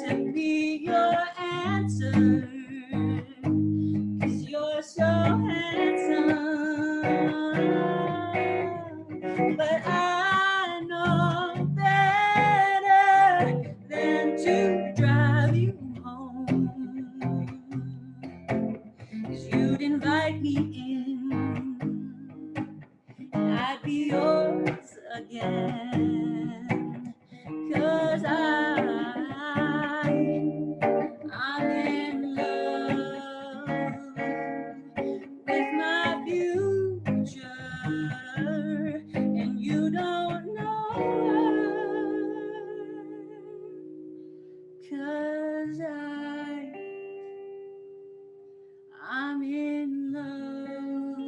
to be your answer, 'cause you're so handsome. But I know better than to drive you home, 'cause you'd invite me in, and I'd be yours again. 'Cause I'm in love with my future, and you don't know her. 'Cause I'm in love,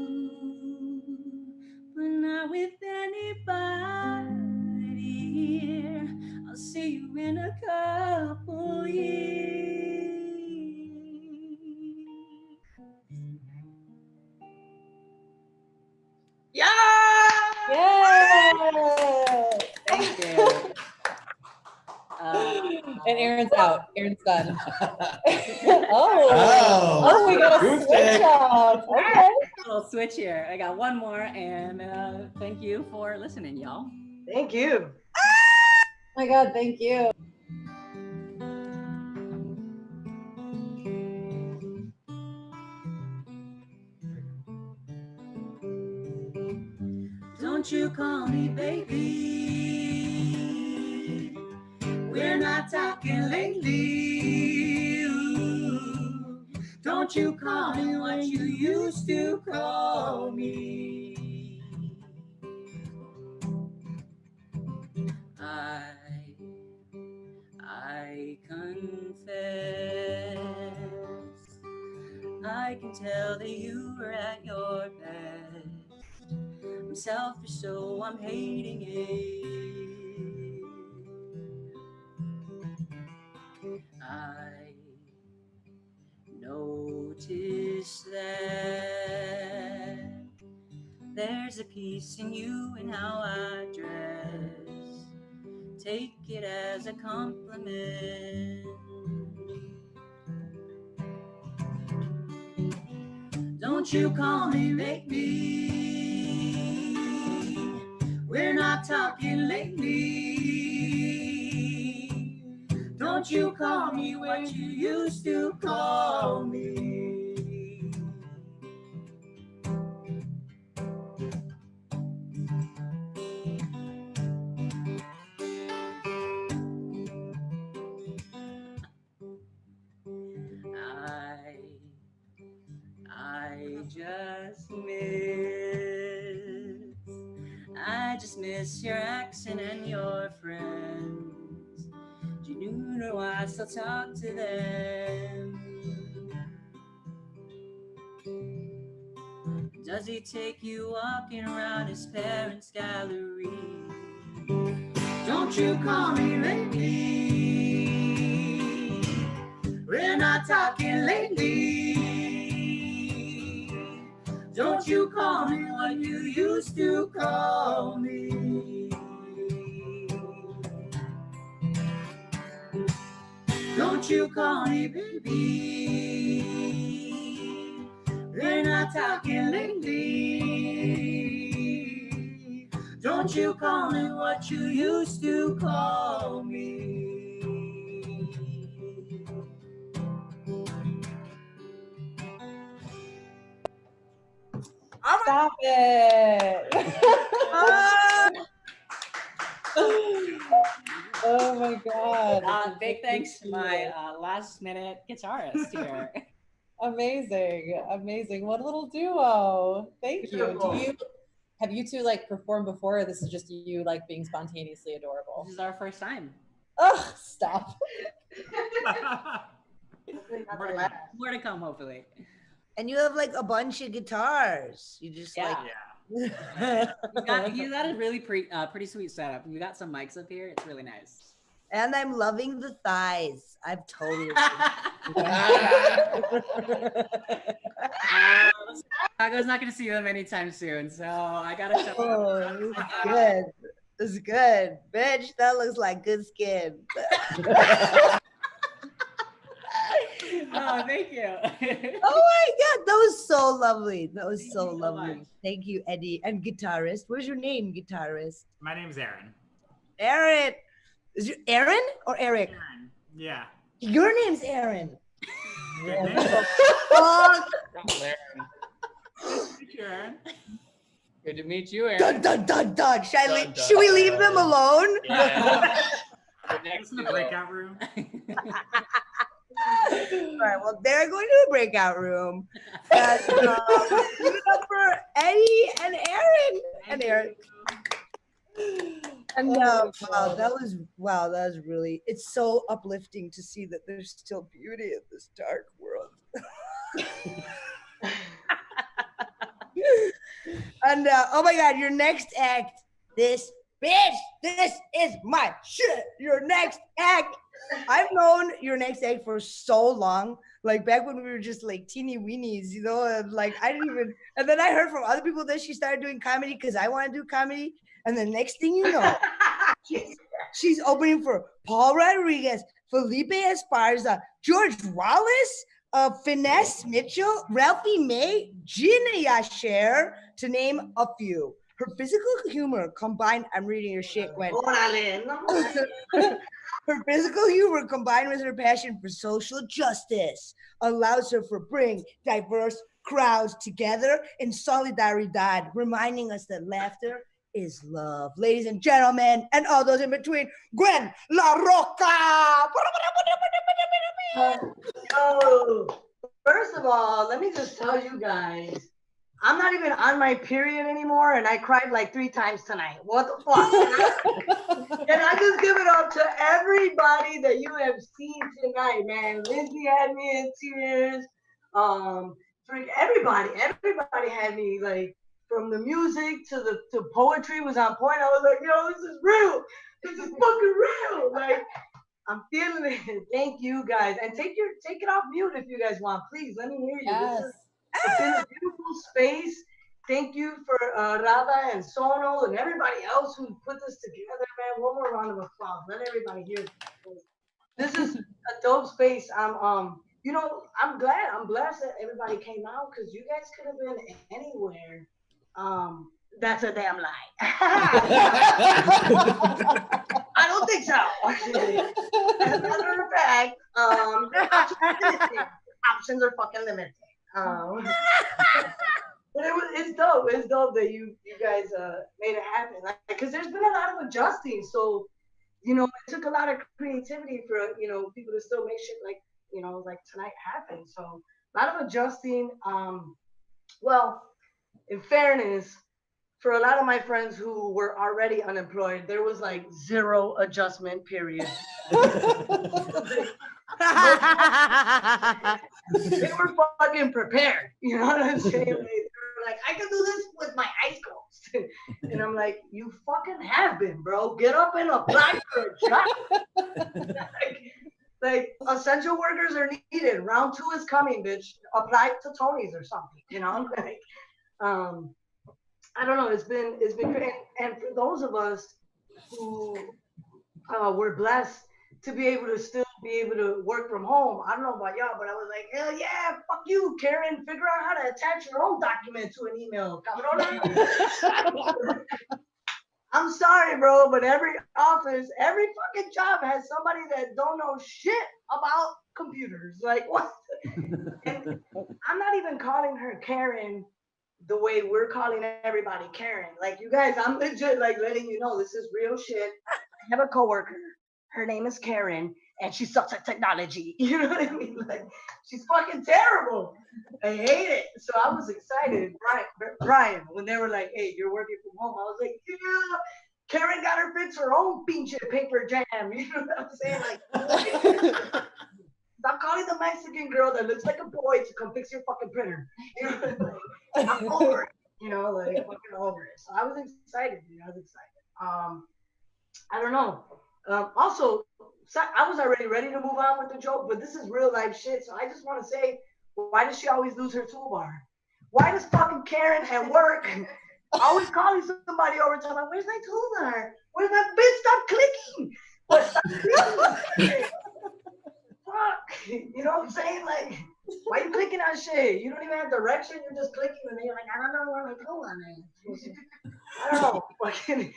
but not with anybody here. I'll see you in a couple years. Yeah! Yay! Thank you. And Aaron's out. Aaron's done. Oh, we got a goose switch egg. up. Okay. Little switch here. I got one more, and thank you for listening, y'all. Thank you. Oh my God, thank you. Don't you call me baby, we're not talking lately. Ooh, don't you call me what you used to call me. I confess, I can tell that you were at your best. I'm selfish, so I'm hating it. I noticed that there's a piece in you and how I dress. Take it as a compliment. Don't you call me lately, we're not talking lately. Don't you call me what you used to call me. I just miss your accent and your friends. Do you know I still talk to them? Does he take you walking around his parents' gallery? Don't you call me lately, we're not talking lately. Don't you call me what you used to call me. Don't you call me baby. We're not talking lately. Don't you call me what you used to call me. Stop it. Oh my God. Big thanks to my last minute guitarist here. Amazing. Amazing. What a little duo. Thank you. Have you two like performed before, or this is just you like being spontaneously adorable? This is our first time. Oh, stop. More to come, hopefully. And you have like a bunch of guitars. You just like you got a really pretty sweet setup. You got some mics up here. It's really nice. And I'm loving the thighs. I've totally. Chicago's not going to see them anytime soon, so I gotta show them. Good. It's good, bitch. That looks like good skin. Oh, thank you. Oh my God, that was so lovely. That was so lovely. Thank you, Eddie. And guitarist, what's your name, guitarist? My name's Aaron. Aaron. Is it Aaron or Eric? Aaron. Yeah. Your name's Aaron. Good name. Aaron. Good to meet you, Aaron. Dun, dun, dun, dun. Should we leave them alone? Yeah. Next in the breakout room. All right, well, they're going to a breakout room. And, give it up for Eddie and Aaron. And Aaron. And wow, that was really, it's so uplifting to see that there's still beauty in this dark world. And oh my God, your next act, this is my shit. Your next act. I've known your next act for so long, like back when we were just like teeny weenies, you know, and like I didn't even, and then I heard from other people that she started doing comedy because I want to do comedy. And the next thing you know, she's opening for Paul Rodriguez, Felipe Esparza, George Wallace, Finesse Mitchell, Ralphie May, Gina Yasher, to name a few. Her physical humor combined, I'm reading your shit, Gwen. Her physical humor combined with her passion for social justice allows her to bring diverse crowds together in solidaridad, reminding us that laughter is love. Ladies and gentlemen, and all those in between, Gwen La Roca. First of all, let me just tell you guys, I'm not even on my period anymore, and I cried like 3 times tonight. What the fuck? And I just give it up to everybody that you have seen tonight, man. Lindsay had me in tears. Everybody had me, like, from the music to poetry was on point. I was like, yo, this is real. This is fucking real. Like, I'm feeling it. Thank you guys. And take it off mute if you guys want. Please let me hear you. Yes. It's been a beautiful space. Thank you for Rada and Sono and everybody else who put this together, man. One more round of applause. Let everybody hear this is a dope space. I'm glad. I'm blessed that everybody came out because you guys could have been anywhere. That's a damn lie. I don't think so. As a matter of fact, options are fucking limited. But it's dope. It's dope that you guys made it happen. Because there's been a lot of adjusting. So, it took a lot of creativity for people to still make shit like tonight happen. So a lot of adjusting. Well, in fairness, for a lot of my friends who were already unemployed, there was like 0 adjustment period. They were fucking prepared. You know what I'm saying? They were like, I can do this with my eyes closed. And I'm like, you fucking have been, bro. Get up and apply for a job. like essential workers are needed. Round 2 is coming, bitch. Apply to Tony's or something. Like, I don't know. It's been great. And for those of us who were blessed to be able to still be able to work from home. I don't know about y'all, but I was like, hell yeah, fuck you, Karen. Figure out how to attach your own document to an email. I'm sorry, bro, but every office, every fucking job has somebody that don't know shit about computers. Like, what? And I'm not even calling her Karen the way we're calling everybody Karen. Like, you guys, I'm legit like letting you know this is real shit. I have a coworker. Her name is Karen, and she sucks at technology. You know what I mean? Like, she's fucking terrible. I hate it. So I was excited, Brian, when they were like, hey, you're working from home. I was like, yeah. Karen got her fix her own pinche paper jam. You know what I'm saying? Like, stop calling the Mexican girl that looks like a boy to come fix your fucking printer. You know, like, I'm over it. You know, like fucking over it. So I was excited. Dude. I was excited. I don't know. Also, so I was already ready to move on with the joke, but this is real life shit. So I just want to say, why does she always lose her toolbar? Why does fucking Karen at work always calling somebody over time? Like, where's my toolbar? Where's my bitch? Stop clicking. But stop clicking. Fuck. You know what I'm saying? Like, why are you clicking on shit? You don't even have direction. You're just clicking, and then you're like, I don't know where my toolbar is. I don't know. Fucking.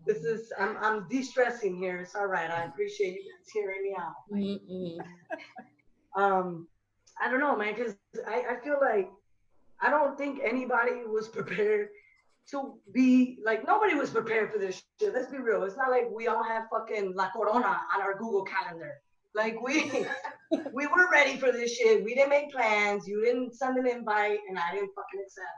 This is, I'm de-stressing here. It's all right. I appreciate you guys hearing me out. I don't know, man, because I feel like I don't think anybody was prepared to be, like, nobody was prepared for this shit. Let's be real. It's not like we all have fucking La Corona on our Google Calendar. Like, we were ready for this shit. We didn't make plans. You didn't send an invite, and I didn't fucking accept.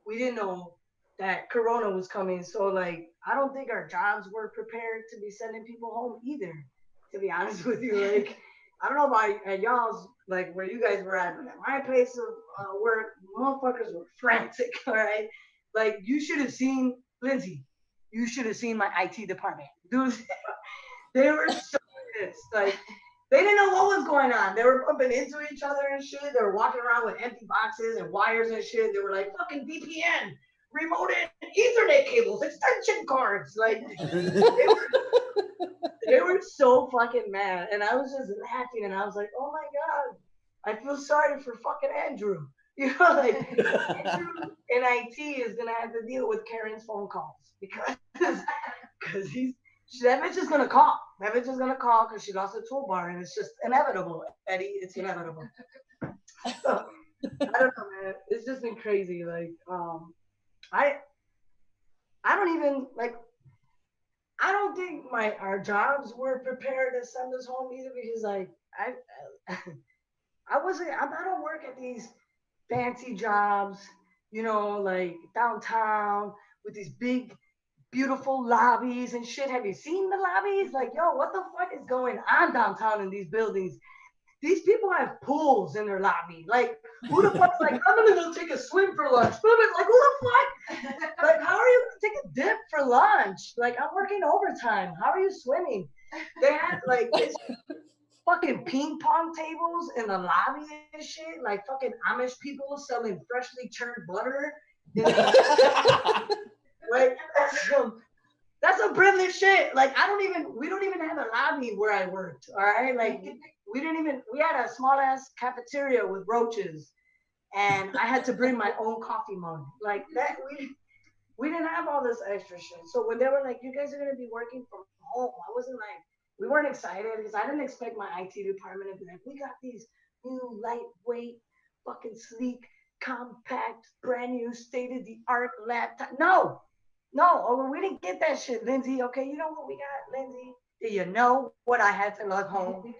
We didn't know that Corona was coming. So, like, I don't think our jobs were prepared to be sending people home either, to be honest with you. Like, I don't know about y'all's, like, where you guys were at, but at my place of work, motherfuckers were frantic, all right? Like, you should have seen, Lindsay, you should have seen my IT department. Dudes, they were so pissed. Like, they didn't know what was going on. They were bumping into each other and shit. They were walking around with empty boxes and wires and shit. They were like, fucking VPN. Remote and Ethernet cables, extension cords. Like, they were so fucking mad. And I was just laughing, and I was like, oh my God, I feel sorry for fucking Andrew. You know, like, Andrew in IT is going to have to deal with Karen's phone calls because that bitch is going to call. That bitch is going to call because she lost her toolbar, and it's just inevitable, Eddie. It's inevitable. So, I don't know, man. It's just been crazy. Like, I don't even, like, I don't think our jobs were prepared to send us home either, because, like, I don't work at these fancy jobs, you know, like downtown with these big, beautiful lobbies and shit. Have you seen the lobbies? Like, yo, what the fuck is going on downtown in these buildings? These people have pools in their lobby. Like, who the fuck's like, I'm gonna go take a swim for lunch? Like, who the fuck? Like, how are you gonna take a dip for lunch? Like, I'm working overtime. How are you swimming? They had, like, this fucking ping pong tables in the lobby and shit. Like, fucking Amish people selling freshly churned butter. Like, that's some privileged shit. Like, we don't even have a lobby where I worked, all right? Like, we had a small ass cafeteria with roaches, and I had to bring my own coffee mug. Like, that, we didn't have all this extra shit. So when they were like, you guys are gonna be working from home, I wasn't like, we weren't excited, because I didn't expect my IT department to be like, we got these new lightweight, fucking sleek, compact, brand new state-of-the-art laptop. No, we didn't get that shit, Lindsay. Okay, you know what we got, Lindsay? Do you know what I had to lug home?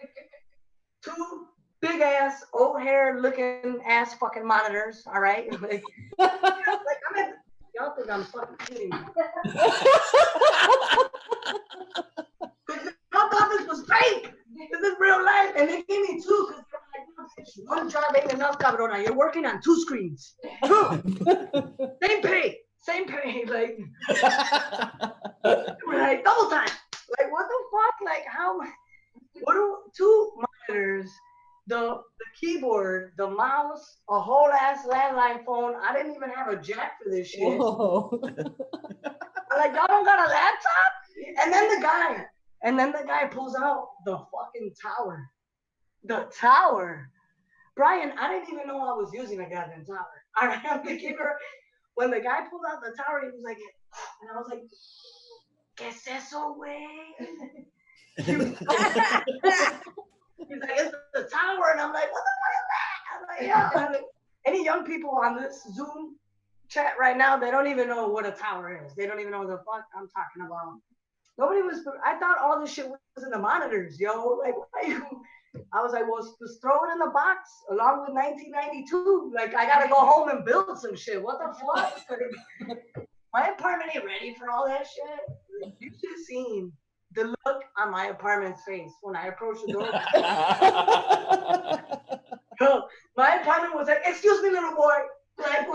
2 big ass, old hair looking ass fucking monitors, all right? Like, y'all think I'm fucking kidding me. My office was fake. This is real life. And they gave me 2, because they're like, one job ain't enough, cabrona. You're working on 2 screens. 2. Same pay. Like, we're like, double time. Like, what the fuck? Like, what do 2 monitors, the keyboard, the mouse, a whole ass landline phone. I didn't even have a jack for this shit. I'm like, y'all don't got a laptop? And then the guy pulls out the fucking tower. The tower. Brian, I didn't even know I was using a goddamn tower. All right, I'm thinking, when the guy pulled out the tower, he was like, and I was like, ¿Qué es eso, güey? He's like, it's the tower. And I'm like, what the fuck is that? I'm like, yeah. Any young people on this Zoom chat right now, they don't even know what a tower is. They don't even know what the fuck I'm talking about. I thought all this shit was in the monitors, yo. Like, why you? I was like, well, just throw it in the box along with 1992. Like, I gotta go home and build some shit. What the fuck? My apartment ain't ready for all that shit. You should have seen the look on my apartment's face when I approached the door. Bro, my apartment was like, excuse me, little boy. Like,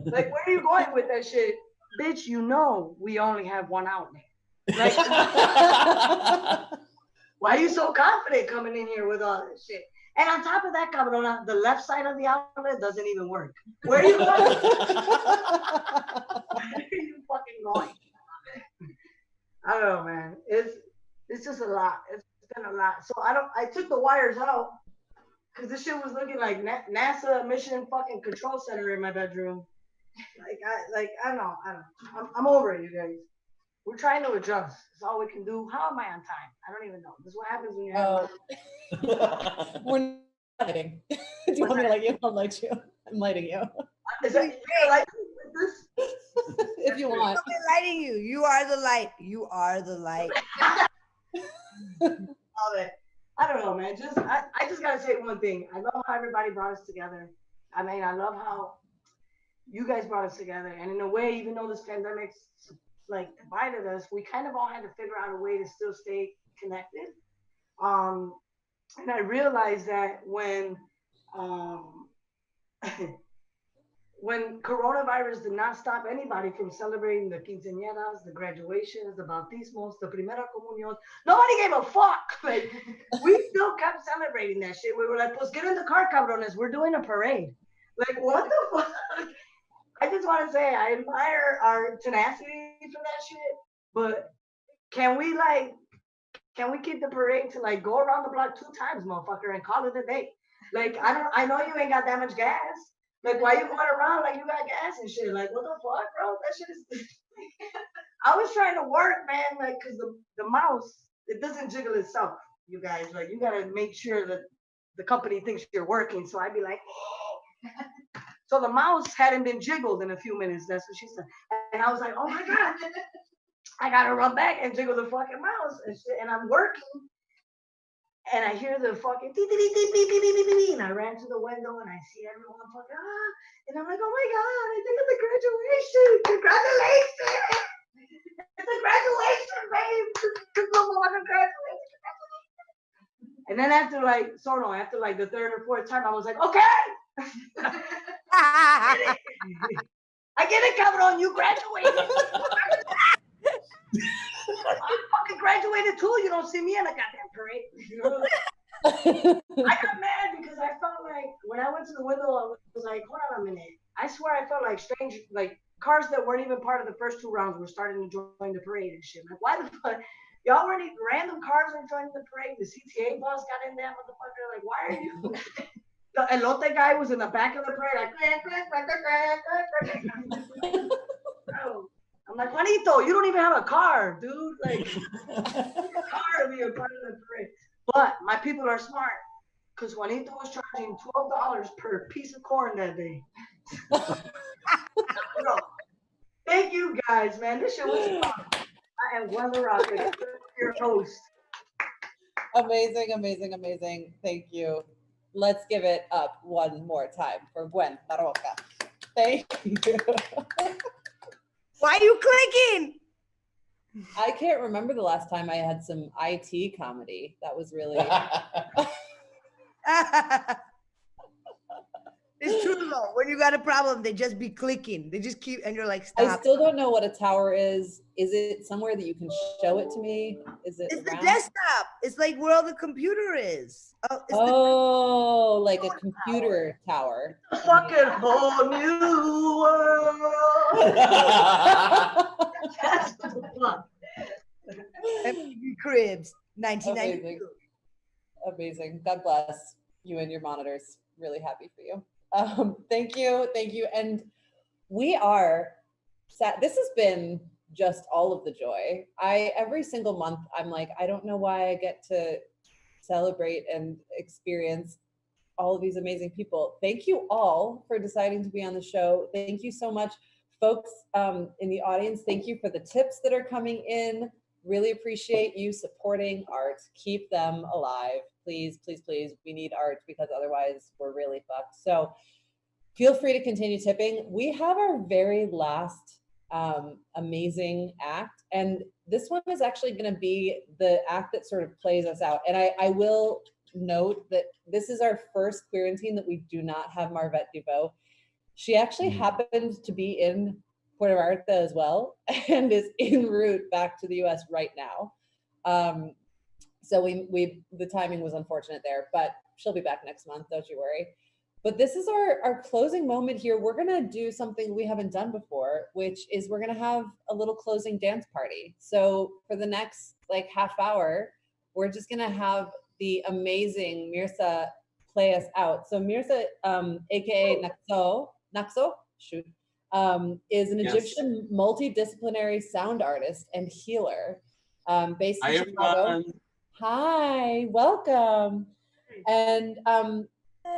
like, where are you going with that shit? Bitch, you know we only have one outlet. Like, why are you so confident coming in here with all this shit? And on top of that, cabrona, the left side of the outlet doesn't even work. Where are you going? Where are you fucking going? I don't know, man. It's just a lot. It's been a lot. So I took the wires out because this shit was looking like NASA mission fucking control center in my bedroom. I don't know. I'm over it, you guys. We're trying to adjust. That's all we can do. How am I on time? I don't even know. This is what happens when you have. We're not lighting. Do you want me to light you? I'll light you. I'm lighting you. Is that like this? If you want. I'm lighting you. You are the light. You are the light. Love it. I don't know, man. I just gotta say one thing. I love how everybody brought us together. I mean, I love how you guys brought us together. And in a way, even though this pandemic's like divided us, we kind of all had to figure out a way to still stay connected. And I realized that when coronavirus did not stop anybody from celebrating the quinceañeras, the graduations, the bautismos, the primera comunión, nobody gave a fuck. Like, we still kept celebrating that shit. We were like, pues get in the car, cabrones. We're doing a parade. Like, what the fuck? I just want to say I admire our tenacity for that shit, but can we keep the parade to like go around the block 2 times, motherfucker, and call it a day? Like, I know you ain't got that much gas. Like, why you going around like you got gas and shit? Like, what the fuck, bro? That shit is. I was trying to work, man, like, cause the mouse, it doesn't jiggle itself, you guys. Like, you gotta make sure that the company thinks you're working. So I'd be like, so the mouse hadn't been jiggled in a few minutes. That's what she said. And I was like, oh my God, I gotta run back and jiggle the fucking mouse and shit. And I'm working. And I hear the fucking beep, beep, beep, beep, beep, beep, beep, beep, and I ran to the window and I see everyone fucking, and I'm like, oh my God, I think it's a graduation. Congratulations. It's a graduation, babe. It's a fucking graduation. And then after like the 3rd or 4th time, I was like, okay. I get it, cabron, you graduated. I fucking graduated too. You don't see me in a goddamn parade. You know? I got mad because I felt like when I went to the window, I was like, hold on a minute. I swear I felt like strange, like cars that weren't even part of the first 2 rounds were starting to join the parade and shit. Like, why the fuck? Y'all already random cars are joining the parade. The CTA bus got in there, motherfucker. Like, why are you? The elote guy was in the back of the parade, like, oh. I'm like, Juanito, you don't even have a car, dude. Like, a car to be a part of the parade. But my people are smart, because Juanito was charging $12 per piece of corn that day. Bro, thank you guys, man. This shit was fun. I am Gwen the Rocket, your host. Amazing, amazing, amazing. Thank you. Let's give it up one more time for Gwen La Roca. Thank you. Why are you clicking? I can't remember the last time I had some IT comedy. That was really. It's true though. When you got a problem, they just be clicking. They just keep, and you're like, stop. I still don't know what a tower is. Is it somewhere that you can show it to me? Is it? It's around? the desktop. It's like where all the computer is. Oh, like a computer tower. Fucking whole new world. That's the fun. MTV Cribs, 1992. Amazing. God bless you and your monitors. Really happy for you. Thank you. Thank you. And we are this has been just all of the joy. Every single month, I'm like, I don't know why I get to celebrate and experience all of these amazing people. Thank you all for deciding to be on the show. Thank you so much, folks in the audience. Thank you for the tips that are coming in. Really appreciate you supporting art. Keep them alive. Please, please, please. We need art because otherwise we're really fucked. So feel free to continue tipping. We have our very last amazing act. And this one is actually going to be the act that sort of plays us out. And I will note that this is our first Queerantine that we do not have Marvette DuVoe. She actually happened to be in Puerto Vallarta as well and is en route back to the US right now. So the timing was unfortunate there, but she'll be back next month, don't you worry. But this is our closing moment here. We're gonna do something we haven't done before, which is we're gonna have a little closing dance party. So for the next like half hour, we're just gonna have the amazing Mirza play us out. So Mirza, AKA Naxo, shoot, is an Egyptian multidisciplinary sound artist and healer based in Chicago. Everyone. Hi, welcome. And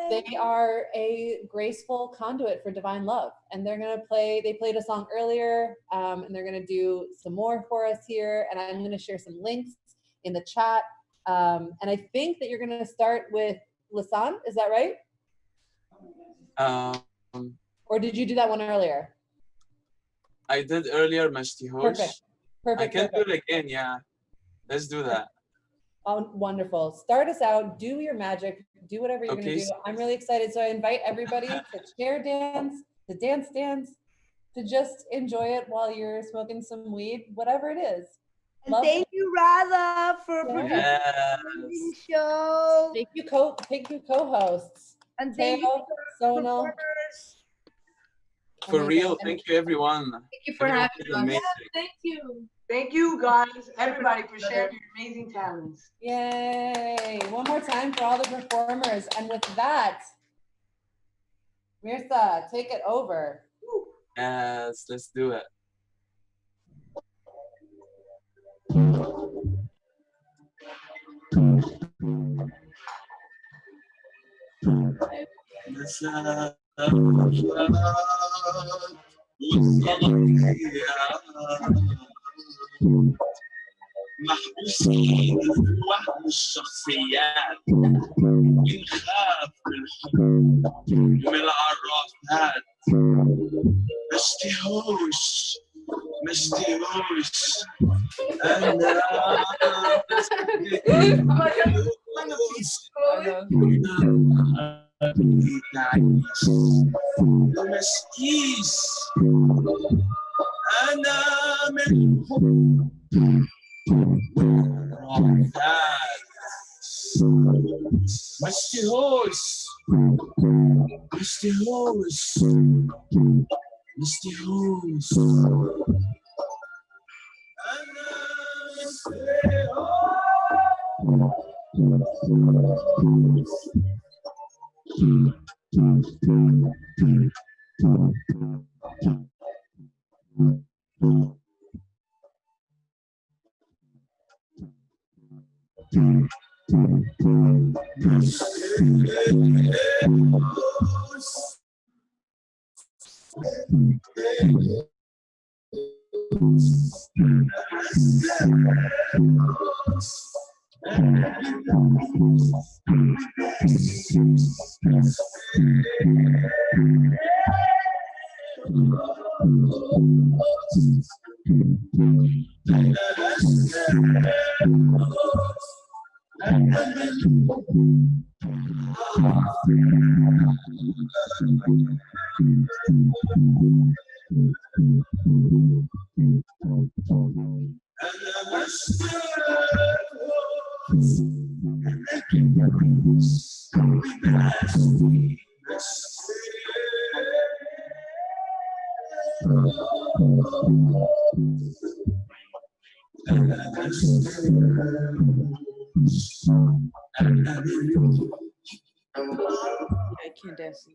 they are a graceful conduit for divine love. And they played a song earlier, and they're gonna do some more for us here. And I'm gonna share some links in the chat. And I think that you're gonna start with Lisan, is that right? Or did you do that one earlier? I did earlier, Mashtihosh. Perfect. I can do it again, yeah. Let's do that. Oh, wonderful. Start us out, do your magic, do whatever you're gonna do. I'm really excited. So I invite everybody to chair dance, to dance, to just enjoy it while you're smoking some weed, whatever it is. And thank you, Radha, for producing the show. Thank you, co-hosts. And thank you, Sonal. For real, thank you, everyone. Thank you for having us. Amazing. Thank you. Thank you, guys, everybody, for sharing your amazing talents. Yay. One more time for all the performers. And with that, Mirza, take it over. Yes, let's do it. محبوسين وهم الشخصيات بنخاف من الحب ومن العرافات مشتهوش أنا مسكيس أنا من مشتهوش I can't dance.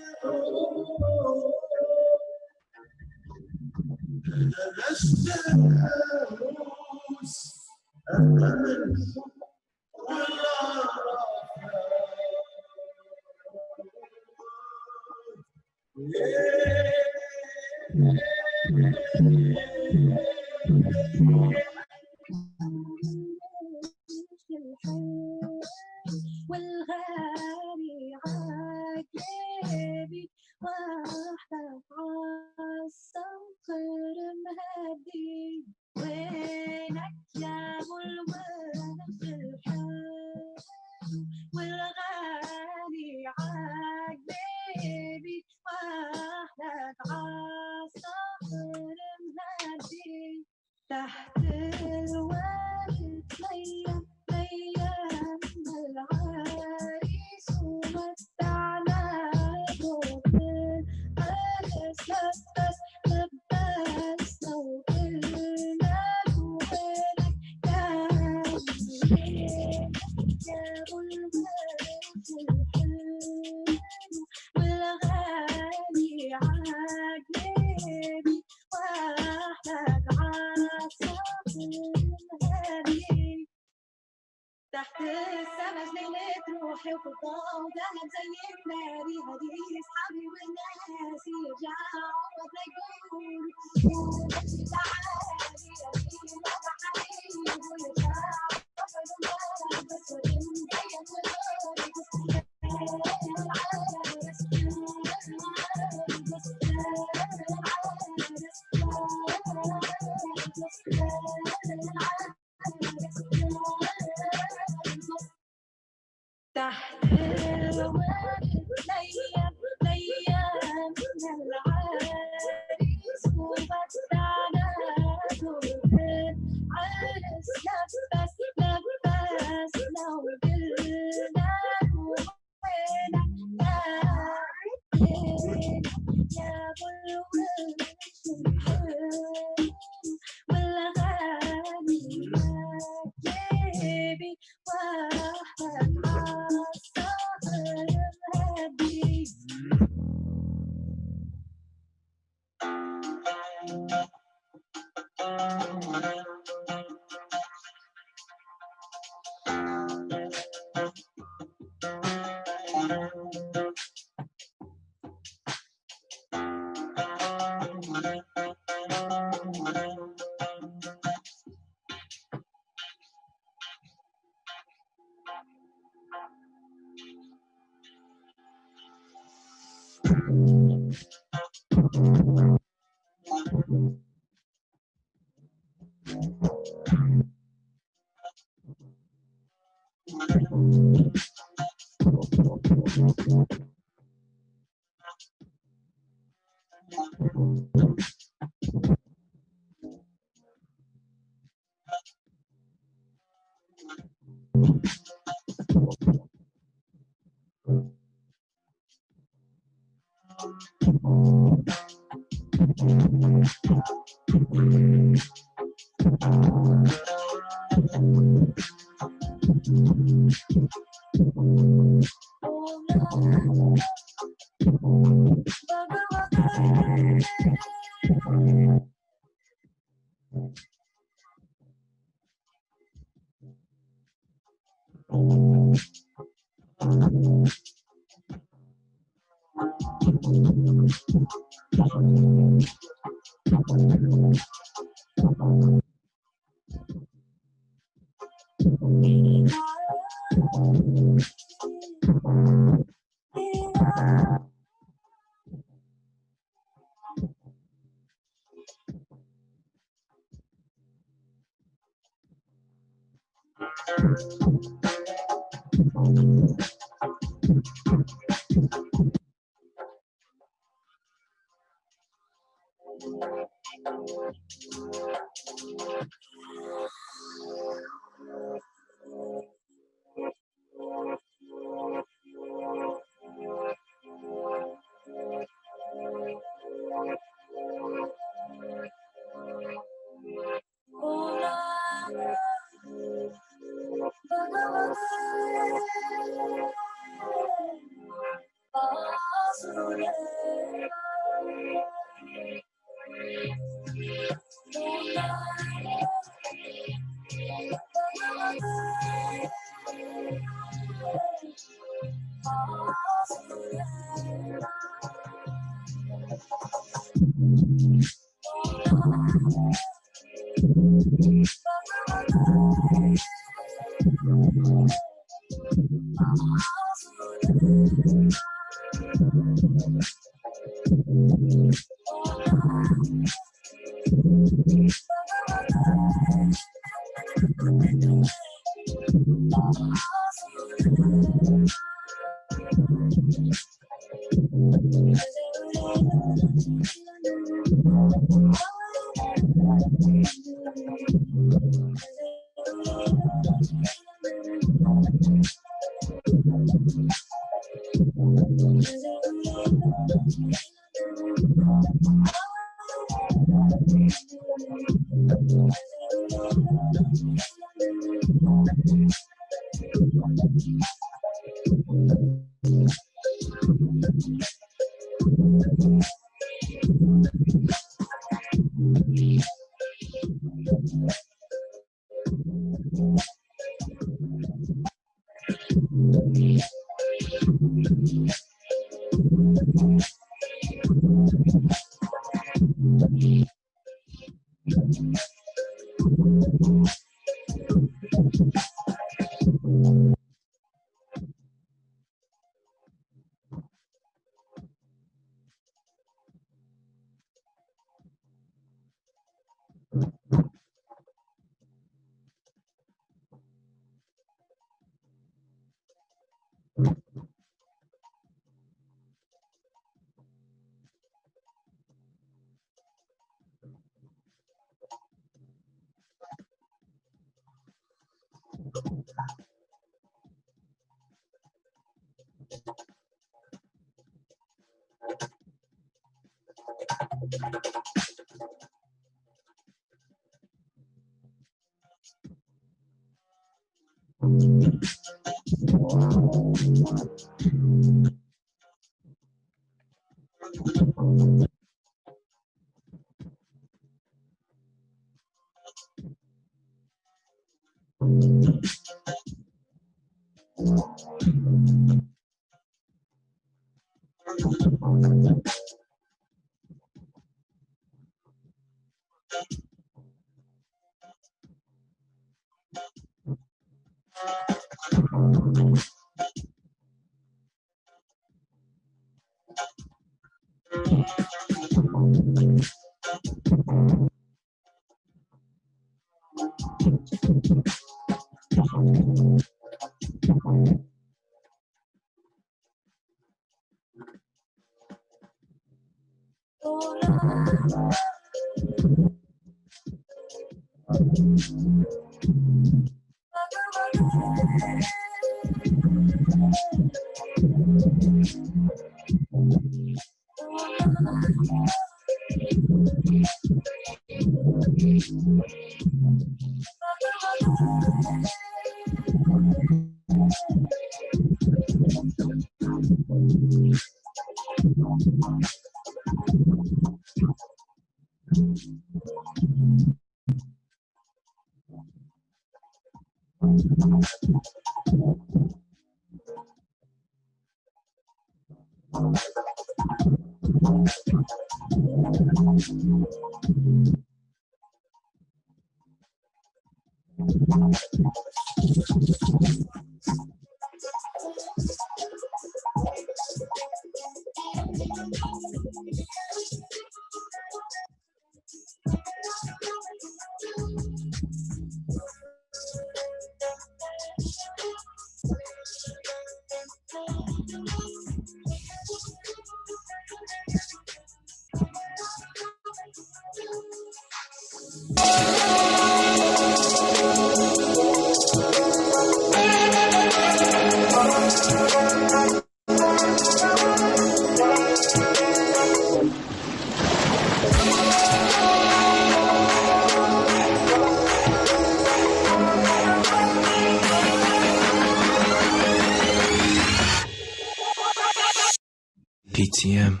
PTM.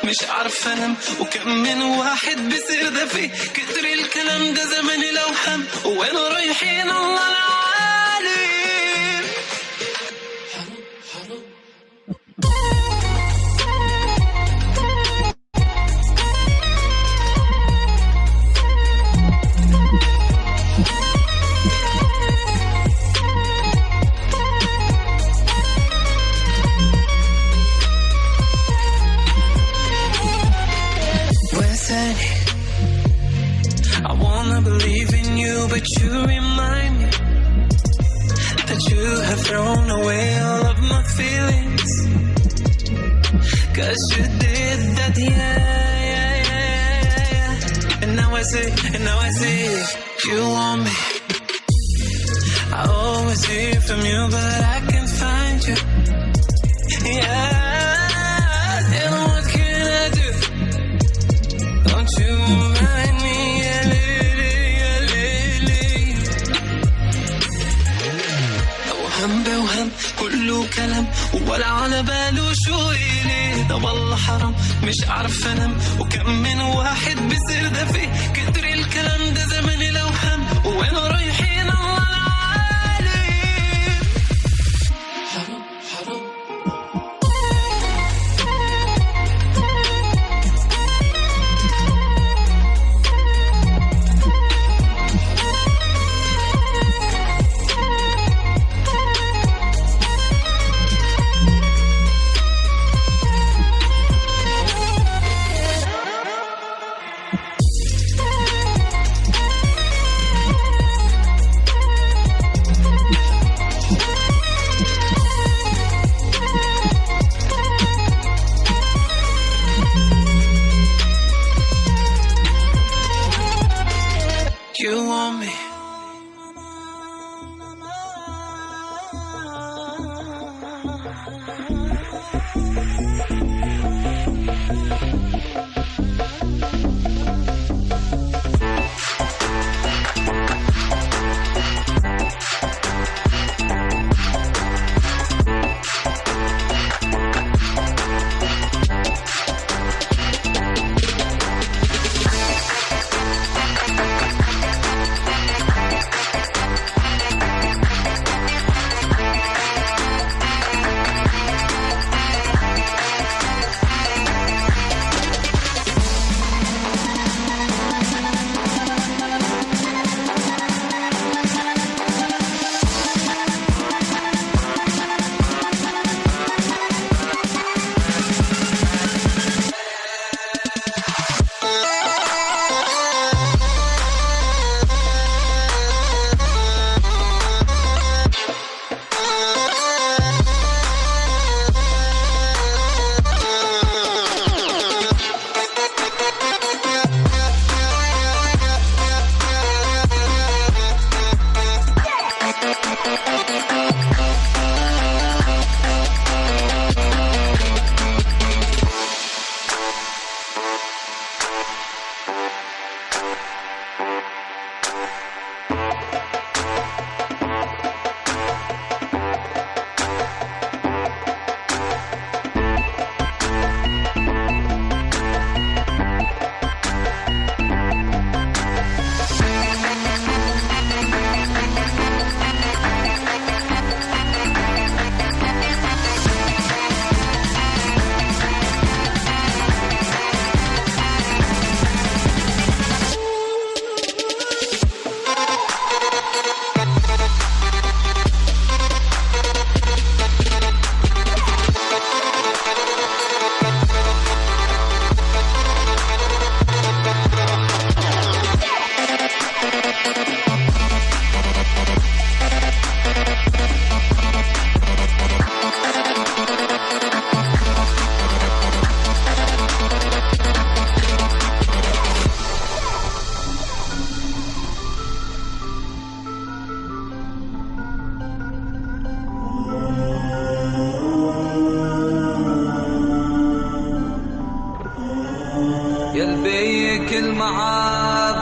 مش عارفه انام وكم من واحد بيصير ده فيه كتر الكلام ده زماني لو هم وانا رايحين الله العالم حرام you remind me that you have thrown away all of my feelings. 'Cause you did that, yeah. And now I see you want me. I always hear from you, but I can't find you. Yeah, and what can I do? Don't you remind me, yeah, lady. أوهم بوهم كله كلام ولا على باله شو إلي. ده والله حرام مش عارف أنام، وكم من واحد بيصير ده فيه كتر الكلام ده زماني لو هم وين رايحين الله العالي. حرام حرام you want me.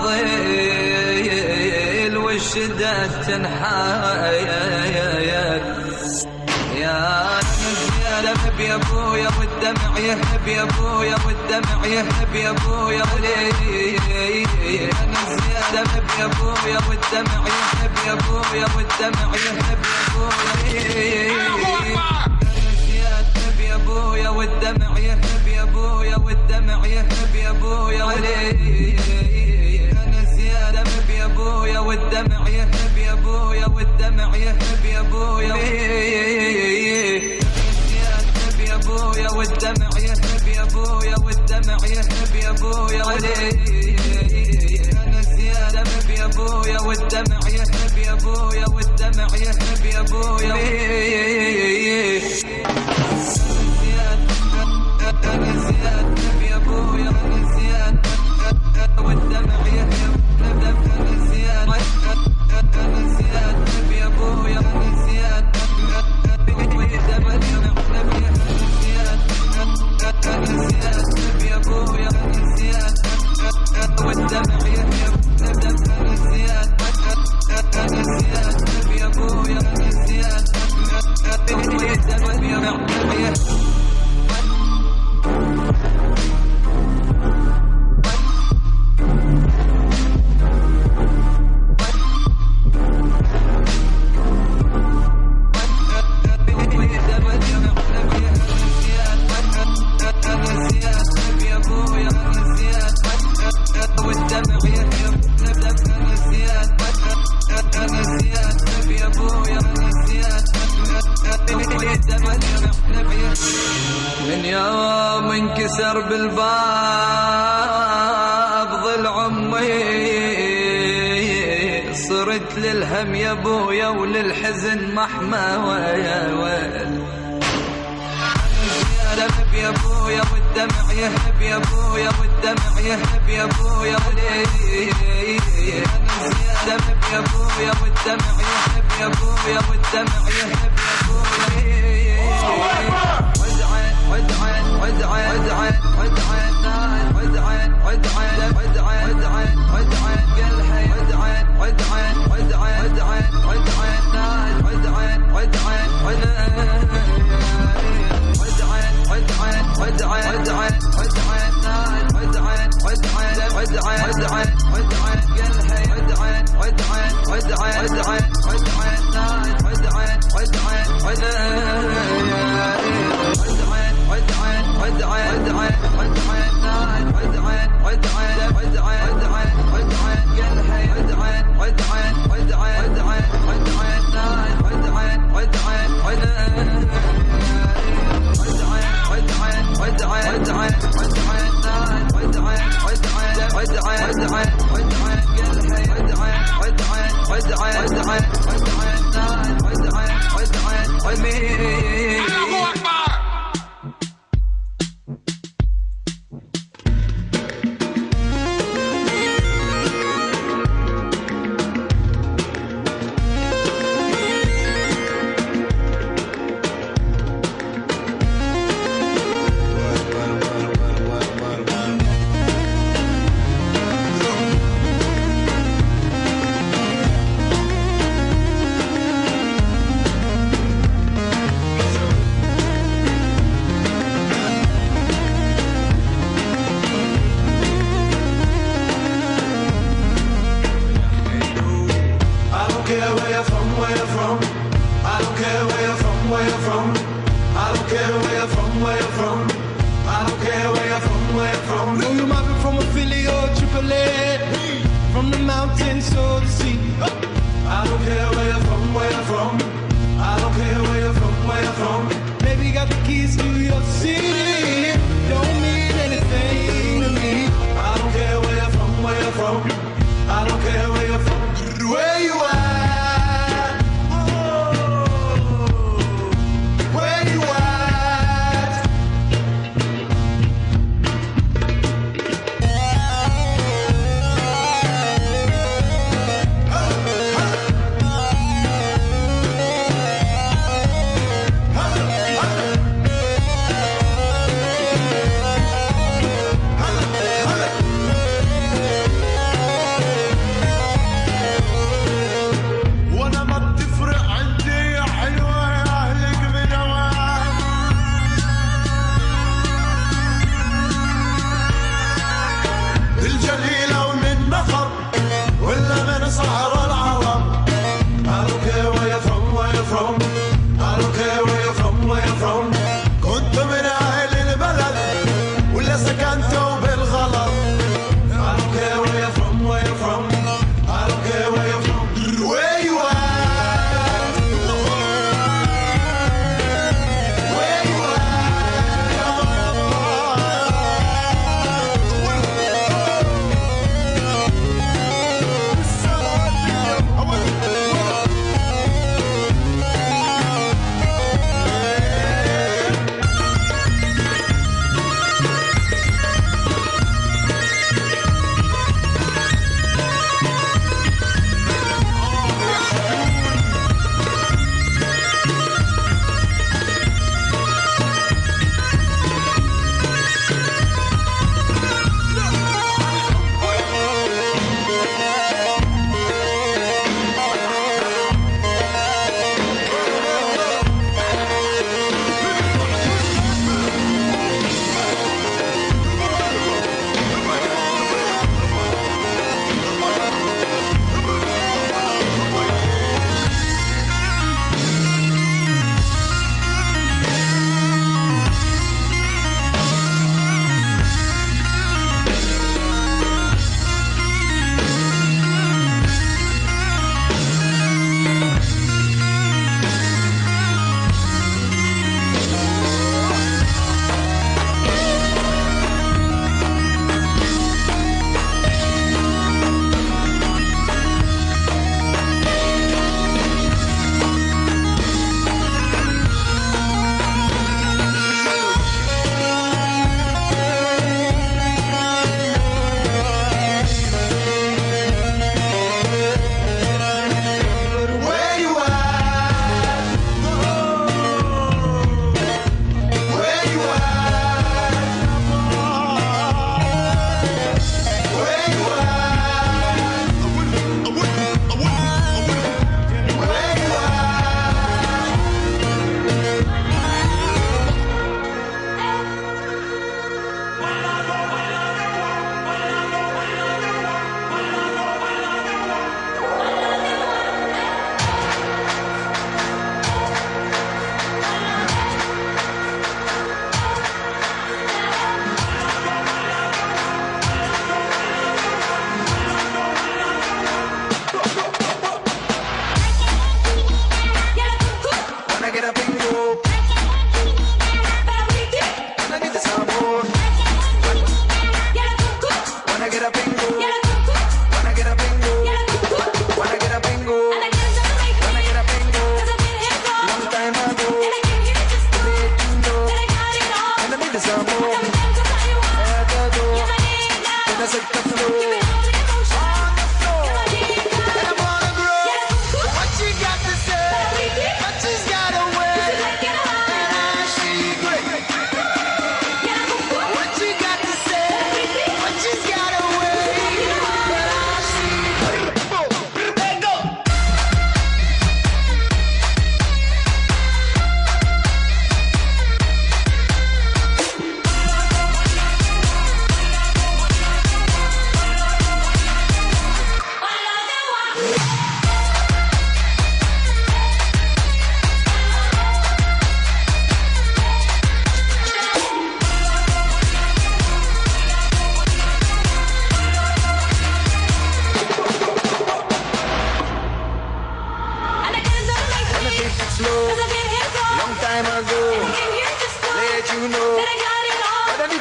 المعاضل والشدة تنحايل يا لهب يا ابويا والدمع يهب يا ابويا والدمع يهب يا ابويا انا زيادة لهب يا ابويا والدمع يهب يا ابويا والدمع يهب يا ابويا يا ابويا والدمع يهب يا ابويا والدمع يهب يا ابويا انا زيادة مب يا ابويا والدمع يهب يا ابويا والدمع يهب يا ابويا زيادة يا ابويا والدمع يهب يا ابويا والدمع يهب يا ابويا انا زيادة دم بيابويا والدمع يهب يا ابويا والدمع يهب يا ابويا زياد نبي ابويا زياد والدمع يهب زياد زياد نبي ابويا زياد والدمع يهب زياد زياد نبي ابويا زياد والدمع يهب زياد زياد نبي ابويا زياد والدمع يهب من يوم انكسر بالباب ضلع امي صرت للهم يا ابويا وللحزن محمى ويا ويل زياد يا ابويا والدمع يهب يا ابويا والدمع يهب يا ابويا زياد يا ابويا والدمع يهب يا ابويا والدمع يهب يا ابويا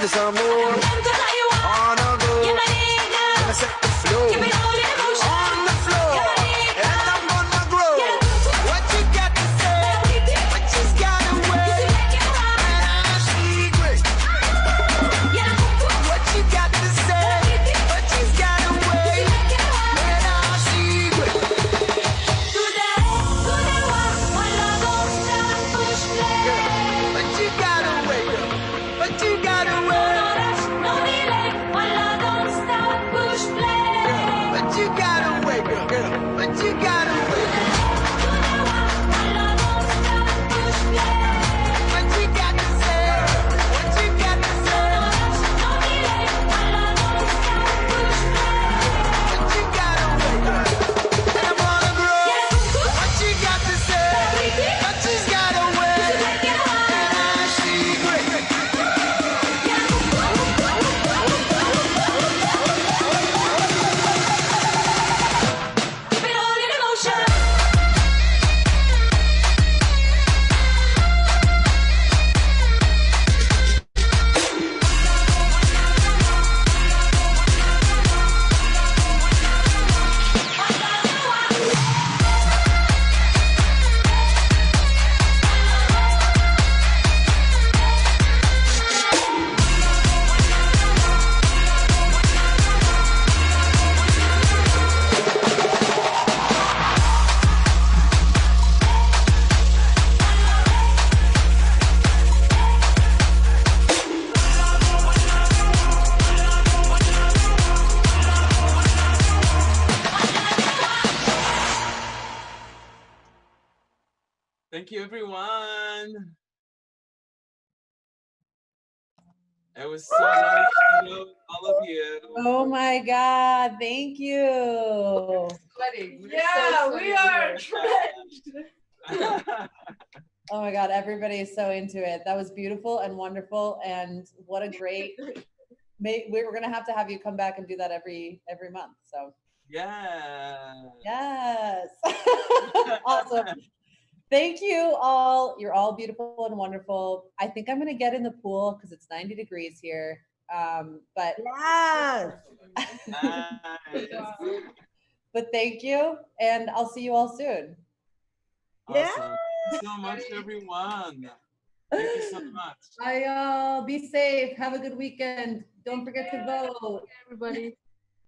me some more. On a go. Gonna set the floor. On the floor. And I'm gonna grow. What you got to say? What you got to weigh? And I'm secret. What you got to say? What you got to weigh? And I'm secret. But you gotta wake up. But you gotta wake up. But you gotta wake up, girl. But you gotta wake up. What you got to say? What you got to say? But you gotta wake up. And I'm gonna grow. What you got to say? But you gotta wait. And I'm secret. Thank you, everyone. It was so nice to know all of you. Oh my God, thank you. Sweating. We're Yeah, so we sweaty are here. drenched. Oh my God, everybody is so into it. That was beautiful and wonderful, and what a great. We're gonna have to have you come back and do that every month. So Yeah. yes, awesome. Thank you all. You're all beautiful and wonderful. I think I'm gonna get in the pool because it's 90 degrees here. But Yes. Nice. but thank you, and I'll see you all soon. Awesome. Thank you so much, everyone. Thank you so much. Bye, y'all. Be safe. Have a good weekend. Don't forget to vote. Everybody.